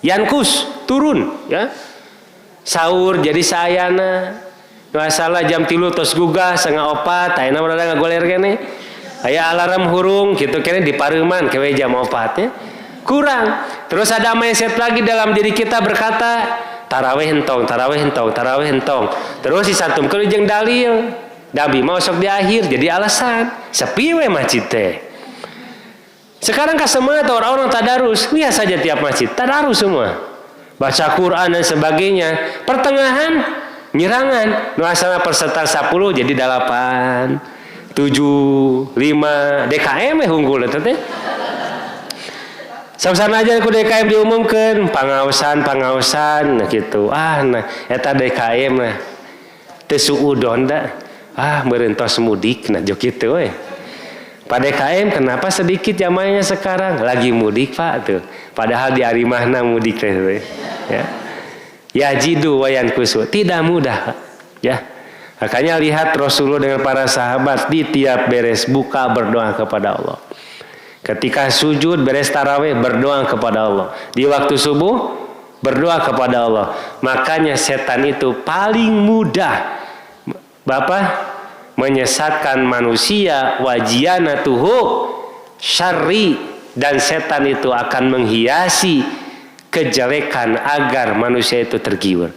S1: Yankus turun ya. Sahur jadi sayana. Masalah jam 3 tos gugah 3:30 ayeuna urang ngagoler keneh. Aya alarm hurung kitu keneh di pareuman kewe jam 4 ya. Kurang. Terus ada mindset lagi dalam diri kita berkata tarawih entong, tarawih entong, tarawih entong. Terus disantumkeun jeung dalil. Nabi mau sok di akhir jadi alasan. Sepi we masjid teh. Sekarang kasemana orang-orang tadarus, lihat saja tiap masjid tadarus semua. Baca Quran dan sebagainya. Pertengahan nyerangan. Nuasana peserta 10 jadi 8, 7, 5 DKM unggul eta teh. Sama-sama aja ku DKM diumumkan pangaosan nah gitu. Nah eta DKM nah teu suudon da. Meureuntos mudik nah jo kitu we. Pak DKM kenapa sedikit jamaahnya sekarang? Lagi mudik Pak tuh. Padahal di Arimahna mudik teh ya. yajidu wa yankusu. Tidak mudah, ya. Makanya lihat Rasulullah dengan para sahabat di tiap beres buka berdoa kepada Allah. Ketika sujud beres tarawih berdoa kepada Allah. Di waktu subuh berdoa kepada Allah. Makanya setan itu paling mudah menyesatkan manusia, wajianatuhu syarri, dan setan itu akan menghiasi kejelekan agar manusia itu tergiur.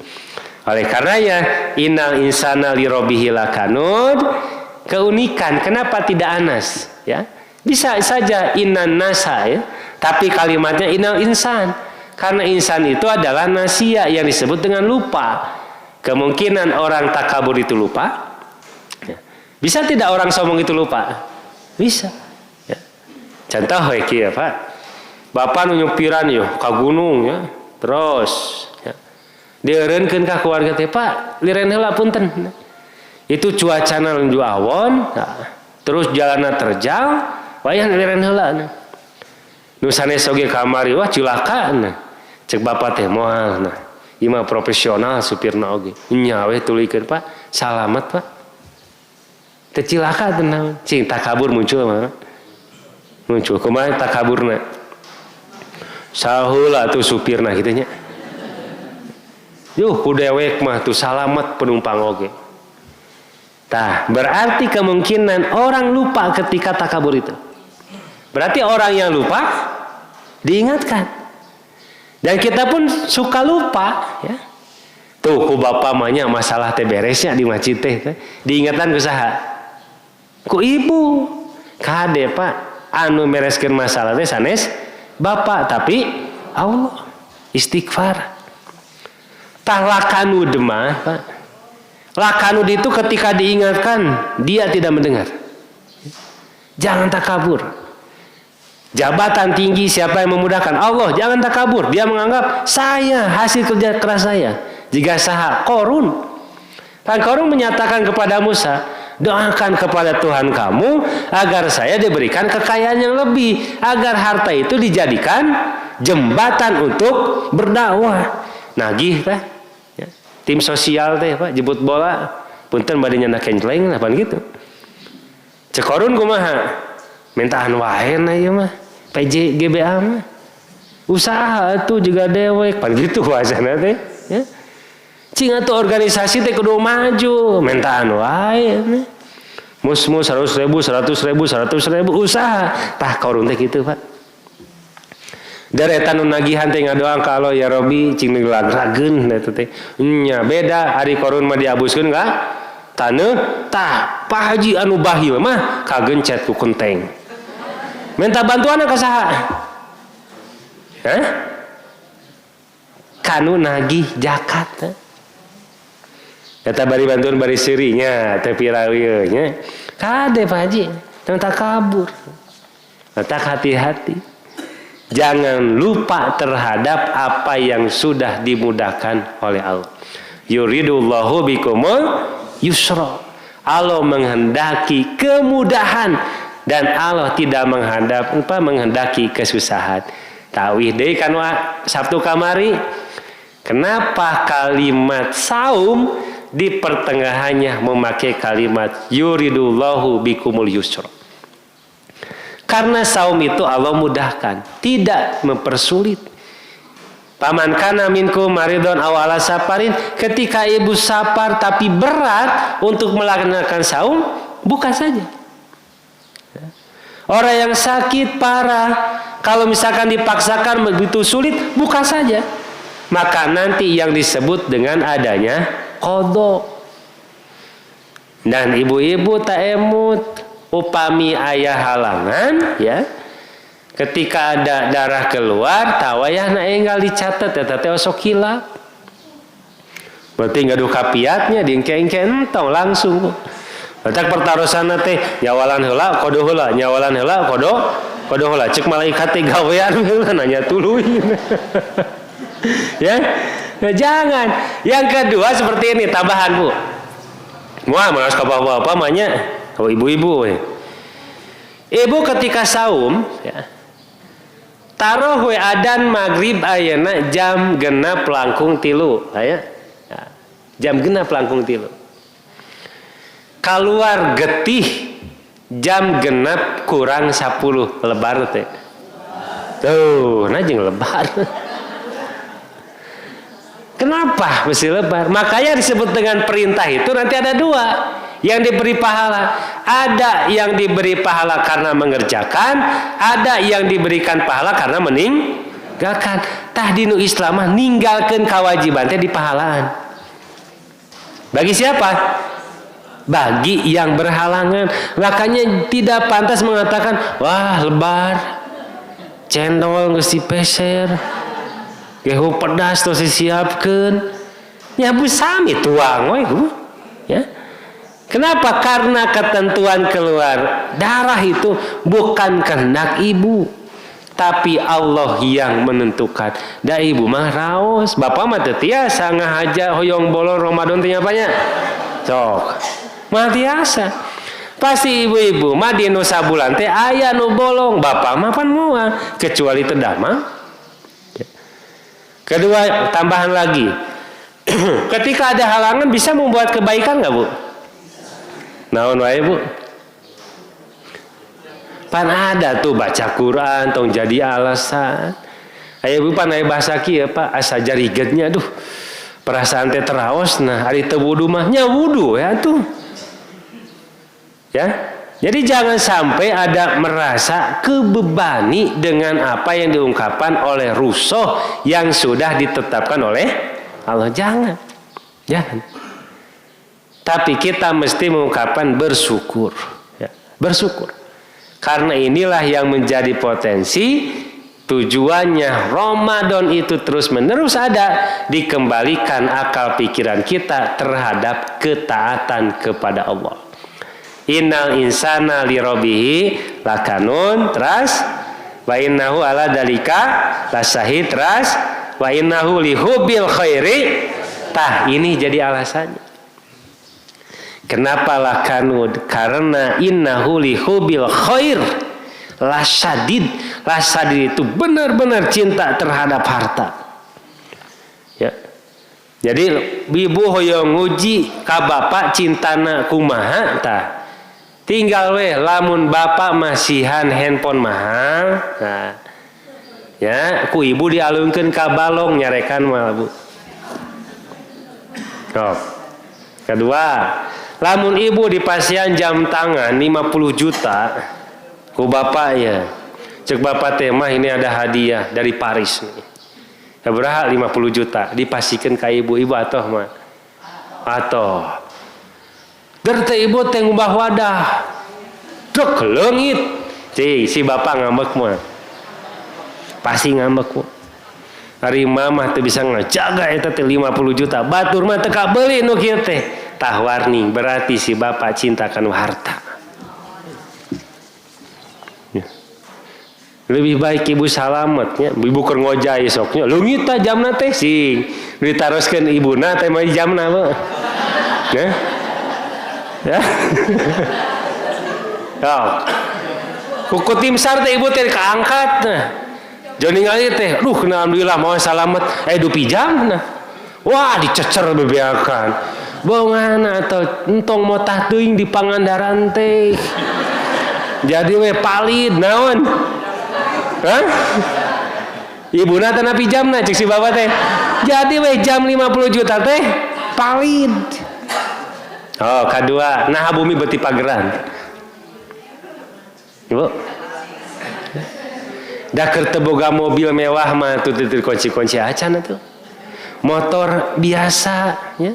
S1: Oleh karenanya innal insana lirabbih lakanud, keunikan kenapa tidak anas, ya? Bisa saja innan nasa, ya, tapi kalimatnya innal insan, karena insan itu adalah nasia yang disebut dengan lupa. Kemungkinan orang takabur itu lupa. Ya. Bisa tidak orang sombong itu lupa? Bisa. Ya. Contoh ya Pak, bapak nyupiran yo ka gunung, ya, terus ya, dieureunkeun ka keluarga teh, Pak liren heula punten. Itu cuacana nuju awon, nah, terus jalanna terjal. Wayang liren heula nu sanes oge kamari wah cilaka cek bapak teh moal nah ieu mah profesional supirna oge nya we tulikeun Pak salamet Pak teu cilaka teh naon cing takabur muncul kumaha takaburna saheula atuh supirna kitu nya yuh ku dewek mah tuh salamet penumpang oge tah berarti kemungkinan orang lupa ketika takabur itu. Berarti orang yang lupa diingatkan. Dan kita pun suka lupa, ya. Tuh ku bapa mahnya masalah teh beresnya di masjid teh diingatkan ku saha? Ku ibu. Kade Pak anu mereskeun masalah teh sanes bapak, tapi Allah istighfar. Tah lakanud mah, Pak. Lakanud itu ketika diingatkan dia tidak mendengar. Jangan takabur. Jabatan tinggi siapa yang memudahkan? Allah. Jangan takabur. Dia menganggap saya hasil kerja keras saya. Jika saha Korun. Kan Korun menyatakan kepada Musa, doakan kepada Tuhan kamu agar saya diberikan kekayaan yang lebih, agar harta itu dijadikan jembatan untuk berdakwah. Nagih Pak. Ya. Tim sosial teh Pak jemput bola. Punten bade nyana kenceleng apa gitu. Cek Korun kumaha? Mintaan wae na ieu mah PJ GBA mah usaha atuh juga dewek pan gitu wajana teh ya cing atuh organisasi teh kudu maju mintaan wae mus 100.000 usaha tah Korun teh kitu Pak daretan nu nagihan teh ngadoang ka Allah ya Robbi cing dilagrageun eta teh nya beda ari Korun mah diabuskeun ka taneuh tah Pak Haji anu bahil mah kagencet ku kenteng minta bantuan ke saha? Kanu nagih zakat. Kata bari bantuan bari sirinya, tapi rawieunya. Kade Pak Haji, tentang kabur. Letak hati-hati. Jangan lupa terhadap apa yang sudah dimudahkan oleh Allah. Yuridullahu bikumul yusra. Allah menghendaki kemudahan. Dan Allah tidak menghendaki kesusahan. Tawih deui kan Sabtu kamari. Kenapa kalimat saum di pertengahannya memakai kalimat yuridullahu bikumul yusra? Karena saum itu Allah mudahkan, tidak mempersulit. Paman kana minkum maridon aw ala safarin, ketika ibu safar tapi berat untuk melaksanakan saum, buka saja. Orang yang sakit parah, kalau misalkan dipaksakan begitu sulit, buka saja. Maka nanti yang disebut dengan adanya qadha. Dan ibu-ibu taemut, upami ayah halangan, ya. Ketika ada darah keluar, tawayahna enggal dicatat eta teh sok hilap. Berarti gaduh kapiatnya diengke-engke entong langsung. Letak pertarusan teh nyawalan heula kodo heula nyawalan heula kodo heula cek malaikat teh gawean heula nanya tuluy. Ya. Nah, jangan. Yang kedua seperti ini tambahan Bu. Wah, malas ka bapak-bapak manya, kalau ibu-ibu. Ibu ketika saum ya. taruh we adan maghrib ayeuna jam 6 langkung 3 aya. Jam 6 langkung 3. Keluar getih jam 6 kurang 10 lebar teh. Tuh, nah jeung lebar. Kenapa mesti lebar? Makanya disebut dengan perintah itu nanti ada 2 yang diberi pahala. Ada yang diberi pahala karena mengerjakan, ada yang diberikan pahala karena meninggalkan. Tah dinu Islam mah ninggalkeun kewajiban teh dipahalaan. Bagi siapa? Bagi yang berhalangan. Makanya tidak pantas mengatakan, wah lebar, cendol geus dipeser, gehu pedas tos disiapkeun. Ya bu sami tuang we ya. Kenapa? Karena ketentuan keluar darah itu bukan kehendak ibu, tapi Allah yang menentukan. Da ibu mah raos, bapak mah teu tiasa ngahaja hoyong bolong Ramadan teh apanya? Sok. Mah tiasa. Pasti ibu-ibu mah di nu sabulan teh aya nu bolong, bapak mah pan moal kecuali teu damang. Kedua, tambahan lagi. Ketika ada halangan bisa membuat kebaikan enggak, Bu? Naon wae Bu? Pan ada tuh baca Quran tong jadi alasan. Aya Bu pan aya bahasa kieu Pak asa jarigetnya aduh. Perasaan teh teraos nah ari teu wudu mah nya wudu ya tuh. Ya. Jadi jangan sampai ada merasa kebebani dengan apa yang diungkapkan oleh rusuh yang sudah ditetapkan oleh Allah. Jangan. Jangan. Tapi kita mesti mengungkapkan bersyukur. Ya, bersyukur. Karena inilah yang menjadi potensi tujuannya Ramadan itu terus menerus ada. Dikembalikan akal pikiran kita terhadap ketaatan kepada Allah. Innal insana li rabbihi lakanun teras wa innahu ala dalika lasahid teras wa innahu li hubbil khairi. Tah ini jadi alasannya. Kenapa lakanud? Karena innahu li hubbil khair lasadid. Lasadid itu benar-benar cinta terhadap harta. Ya. Jadi ibu hoyong nguji ka bapak cintana kumaha tah. Tinggal we lamun bapak masihan handphone mahal. Nah. Ya, ku ibu dialungkeun ka balong nyarekan mah Bu. Kok. Kedua, lamun ibu dipasihan jam tangan 50 juta ku bapak ya. Cek bapak teh mah ini ada hadiah dari Paris nih. Sabaraha 50 juta dipasikeun ka ibu atoh mah. Atoh. Derte ibu teh ngubah wadah. Dek leungit. Cing si bapak ngambek mah. Pasti ngambek mah. Ari mamah teu bisa ngajaga eta teh 50 juta. Batur mah teu kabeuli nu kieu teh. Tah warning berarti si bapak cinta kanu harta. Ya. Lebih baik ibu salametnya, ibu keur ngojay soknya. Leungit tah jamna teh sing ditaroskeun ibuna teh mah jamna mah. Ya. Ya. Oh. Kuku tim SAR teh ibu teh kaangkat nah. Joni ngali teh, aduh alhamdulillah mau salamet. Du pijam nah. Wah dicecer bebeakan. Bohongan atau entong mau tah teuing di Pangandaran teh. Jadi we palid naon? Hah? Ibuna teh napi jamna cek si bapak teh. Jadi we jam 50 juta teh palid. Oh, kedua, nah bumi beti pageran. Ibu. Da keur teu boga mobil mewah mah tuh kunci-kunci acan atuh. Motor biasa ya.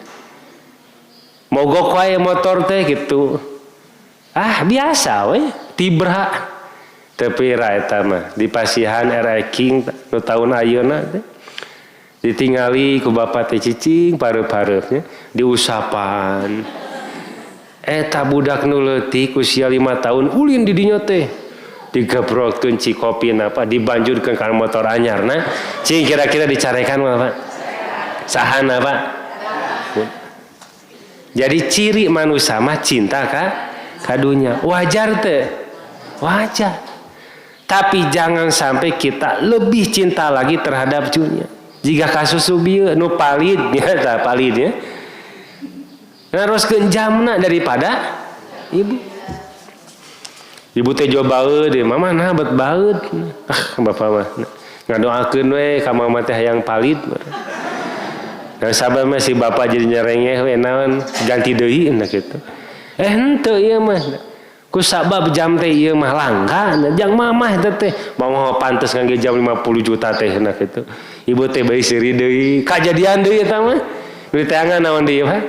S1: Mogok wae motor teh gitu. Ah, biasa we, Tibra. Tapi ra eta mah dipasihan RX King nu taun ayeuna teh. Ditingali ku bapak teh cicing pareup-pareupnya diusapan. Eta budak nu leutik usia 5 tahun ulin di dinya teh. Digebrokkeun cikopin apa dibanjurkeun ka motor anyarna. Cing kira-kira dicarekan mah Pak. Sahana Pak. Jadi ciri manusia mah cinta ka kadunya. Wajar teh. Wajar. Tapi jangan sampai kita lebih cinta lagi terhadap dunia. Jika kasus bieu nu palid ya, tah palid ya. Ngaroskeun jamna daripada ibu. Ibu teh jobaeun deh, mama nah bet baeud. Bapak mah ngadoakeun we ka mama teh hayang palid. Nah sabar mah si bapak jadi nyerengeh we naon ganti deui nah kitu. Henteu ieu mah. Ku sabab jam teh ieu mah langka, jang mamah teh mama pantes ngangge jam 50 juta teh nah kitu. Ibu teh bae siri deui, kajadian deui eta mah. Di teangan naon deui mah?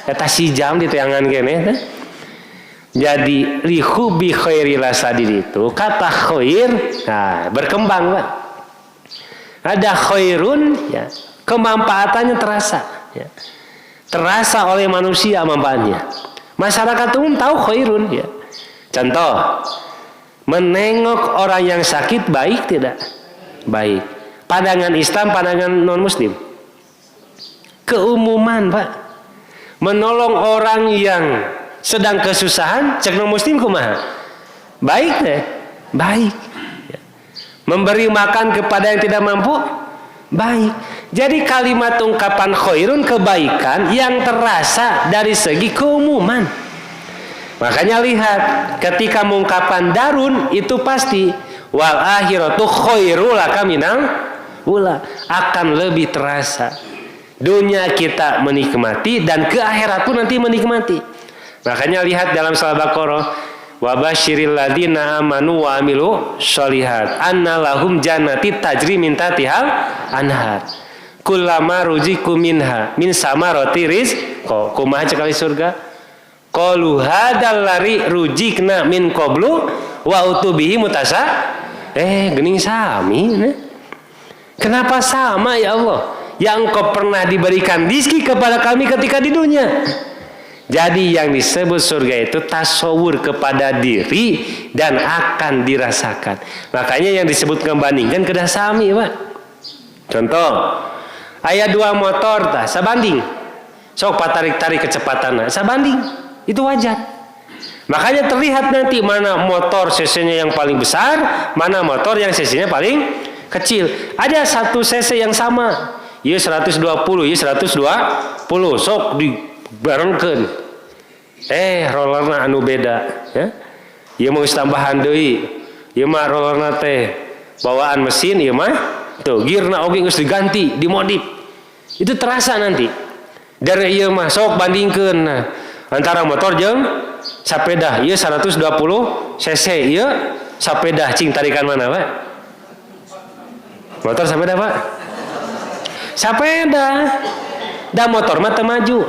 S1: Eta si jam di teangan keneh teh. Jadi lihubi khairil asadin itu kata khair nah, berkembang Pak. Ada khairun ya, kemanfaatannya terasa ya. Terasa oleh manusia manfaatnya. Masyarakat umum tahu khairun ya. Contoh, menengok orang yang sakit baik tidak? Baik. Pandangan Islam, pandangan non muslim. Keumuman Pak. Menolong orang yang sedang kesusahan, cek non muslim kumaha? Baik deh, baik. Memberi makan kepada yang tidak mampu, baik. Jadi kalimat ungkapan khairun kebaikan yang terasa dari segi keumuman. Makanya lihat, ketika ungkapan darun itu pasti wal akhiratu khairul laka minal ula, akan lebih terasa. Dunia kita menikmati dan ke akhirat pun nanti menikmati. Makanya lihat dalam surah Baqarah, wa basyiril ladzina amanu wa amilu sholihat anna lahum jannati tajri min tahtihal anhar kullama ruziqu minha min samarati rizqa kumaha cekali surga qalu hadzal lari ruziqna min qablu wa utubihi mutasa geuning sami nah. Kenapa sama ya Allah yang Engkau pernah diberikan rezeki kepada kami ketika di dunia. Jadi yang disebut surga itu tasawur kepada diri dan akan dirasakan. Makanya yang disebut membandingkan kedah sami Pak. Contoh, aya dua motor tah sabanding. Sok patarik-tarik kecepatanna sabanding. Itu wajar. Makanya terlihat nanti mana motor cc-nya yang paling besar, mana motor yang cc-nya paling kecil. Ada satu cc yang sama. Ieu 120, ieu 120. Sok dibarengkeun. Rollerna anu beda ya. Ieu mah tambahan deui. Ieu mah rollerna teh bawaan mesin, ieu mah tuh gearna oge geus diganti, dimodif. Itu terasa nanti. Dari ieu mah sok bandingkeun nah, antara motor jeung sapeda. Ieu 120 cc, ieu sapeda cing tarikan mana, Pak? Motor sapeda, Pak? Sapeda. Da motor mah teu maju.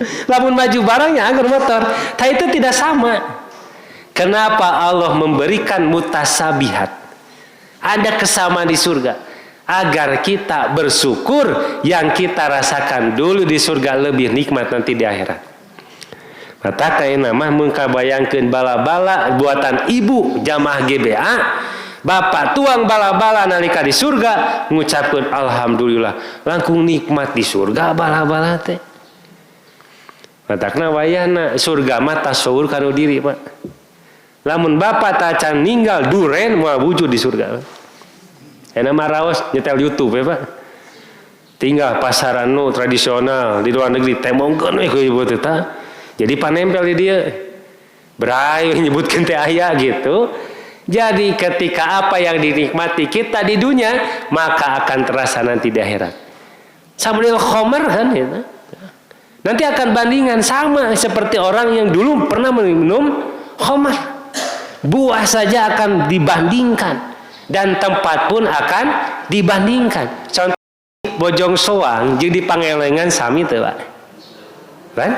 S1: Lamun maju barangnya agar motor, itu tidak sama. Kenapa Allah memberikan mutasabihat? Ada kesamaan di surga agar kita bersyukur yang kita rasakan dulu di surga lebih nikmat nanti di akhirat. Mata kaina mah mengkabayangkeun bala-bala buatan ibu jamaah GBA, bapak tuang bala-bala nalika di surga ngucapkeun alhamdulillah langkung nikmat di surga bala-bala teh. Matakna wayahna surga mah tasawur kanu diri Pak. Lamun bapak tacan ninggal duren moal wujud di surga. Enak maraos nyetel YouTube ya Pak. Tinggal pasaran nu tradisional di luar negeri temongkeun we ku ibu teh tah. Jadi panempel di dia. Brai nyebutkeun teh aya gitu. Jadi ketika apa yang dinikmati kita di dunia maka akan terasa nanti di akhirat. Sambil khamar kan gitu. Nanti akan bandingan sama seperti orang yang dulu pernah minum khamar. Buah saja akan dibandingkan dan tempat pun akan dibandingkan. Contoh bojong soang jeung di Pangalengan sami teu Pak. Kan?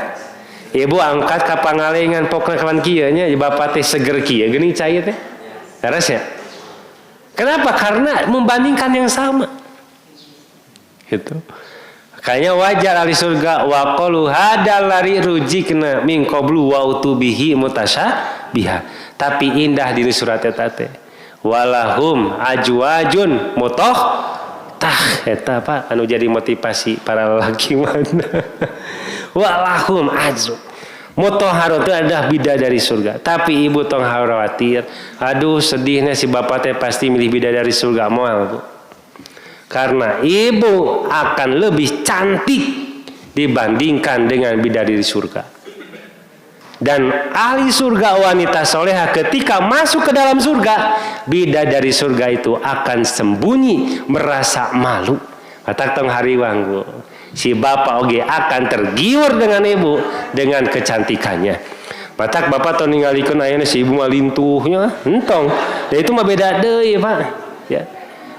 S1: Ibu angkat ka Pangalengan pokna kawan kieu nya bapak teh seger kieu geuning cai teh. Terus ya. Kenapa? Karena membandingkan yang sama. Gitu. Kayaknya wajar ahli surga wa qalu hadal lari rujikna min qablu wa utubihi mutasyabiha. Tapi indah di surat eta teh. Walahum ajwajun mutoh tah eta Pak anu jadi motivasi para lelaki mana. Walahum ajru. Mutahharo itu adalah bidadari surga. Tapi ibu tong khawatir, aduh sedihnya si bapak teh pasti milih bidadari surga moal, Bu. Karena ibu akan lebih cantik dibandingkan dengan bidadari surga. Dan ahli surga wanita soleha ketika masuk ke dalam surga, bidadari surga itu akan sembunyi merasa malu. Kata tong hariwang, Bu. Si bapak oge akan tergiur dengan ibu dengan kecantikannya. Matak bapak tau ningalikeun ayeuna si ibu mah lintuhnya entong. Dan itu mah beda deui, Pak. Ya.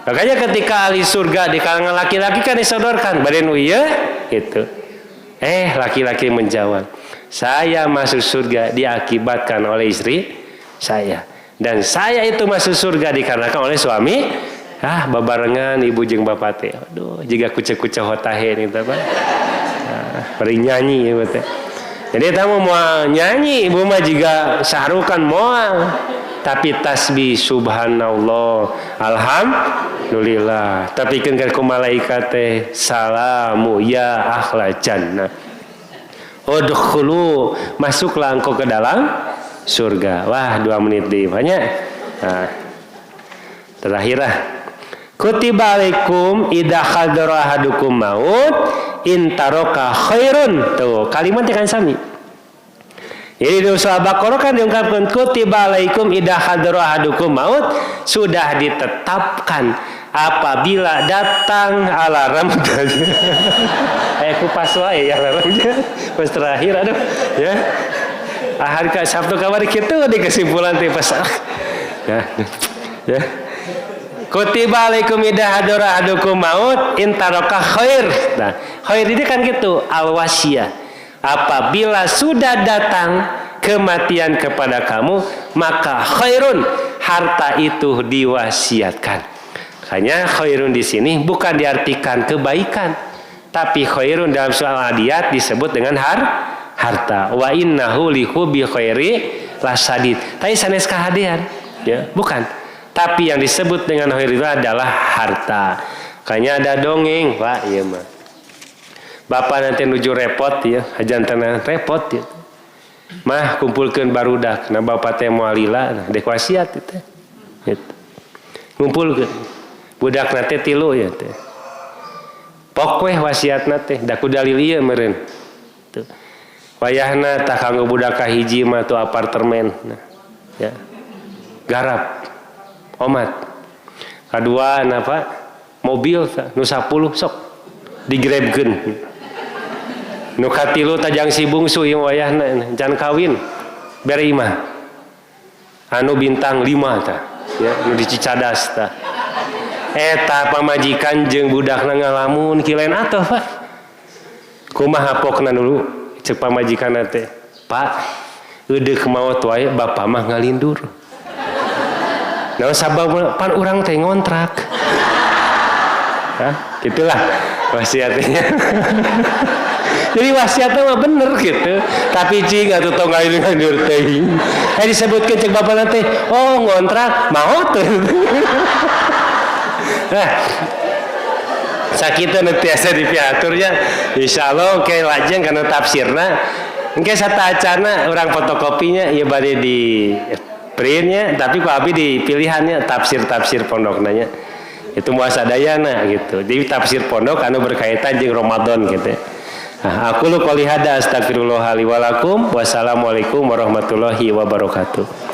S1: Makanya ketika ahli surga di kalangan laki-laki kan disodorkan, badan ieu gitu. Laki-laki menjawab, "Saya masuk surga diakibatkan oleh istri saya. Dan saya itu masuk surga dikarenakan oleh suami." Babarengan ibu jeung bapak teh. Aduh, jiga kucek-kucek hotahe eta Pak. Bari nyanyi ieu teh. Jadi eta mau nyanyi ibu mah jiga sahrukan moal. Tapi tasbih subhanallah, alhamdulillah. Tapi kan ku malaikat teh salamu ya ahla jannah. Udkhulu, masuklah engkau ke dalam surga. Wah, 2 menit deui banyak. Terakhir kutiba alaikum idza hadara ahadukum maut in taraka khairun. Tuh, kalimatnya kan sami. Jadi di surah Baqarah kan diungkapkan kutiba alaikum idza hadara ahadukum maut, sudah ditetapkan apabila datang alarm. Kupas wae ya alarmnya. Pas terakhir aduh ya. Ahad ka Sabtu kamari kitu di kesimpulan teh pas. Ya. Kutiba alaikum idza hadara ahadukum maut in taraka khair. Nah, khair ini kan gitu, al-wasiyah. Apabila sudah datang kematian kepada kamu, maka khairun, harta itu diwasiatkan. Hanya khairun di sini bukan diartikan kebaikan, tapi khairun dalam soal adiyat disebut dengan harta. Wa innahu lihubi khairi lasadid. Tapi sanes kahadean, ya, bukan. Tapi yang disebut dengan khair itu adalah harta. Kayaknya ada dongeng, Pak, iya mah. Bapak nanti nuju repot ya, hajan tanah repot ya. Mah kumpulkeun barudak, nah bapak teh moalila, nah dek wasiat itu. Gitu. Kumpulkeun. Budak nate 3 ya teh. Pok weh wasiatna teh, da ku dalil ieu meureun. Tuh. Wayahna tah kanggo budak kahiji mah tu apartemen. Nah, ya. Garap. Omat. Kadua napa? Mobil nu 10 sok digrebkeun. Nu katilu tajang si bungsu ieu wayahna can kawin. Bere imah. Anu bintang 5 tah. Ya, nu di Cicadas tah. Eta pamajikan jeung budakna ngalamun kilen atuh, Pak. Kumaha pokna dulu ceuk pamajikanna teh. Pak, eudeuk maot wae bapak mah ngalindur. Nah, sabab pan urang teh ngontrak. Gitulah wasiatnya. Jadi wasiatnya mah bener gitu. Tapi cing atuh tong ngalindur teh. Disebutkeun ceuk bapana teh, "Oh, ngontrak maot." Nah, sakitu nu tiasa dipiaturnya. Insyaallah oke lajeng kana tafsirna. Engke satacana urang fotokopinya ieu bade di printnya, tapi ku abi di pilihannya tafsir-tafsir pondoknanya. Itu muasadayana gitu. Jadi tafsir pondok anu berkaitan jeung Ramadan gitu. Aku lu qouli hada astagfirullah li wa lakum. Wassalamualaikum warahmatullahi wabarakatuh.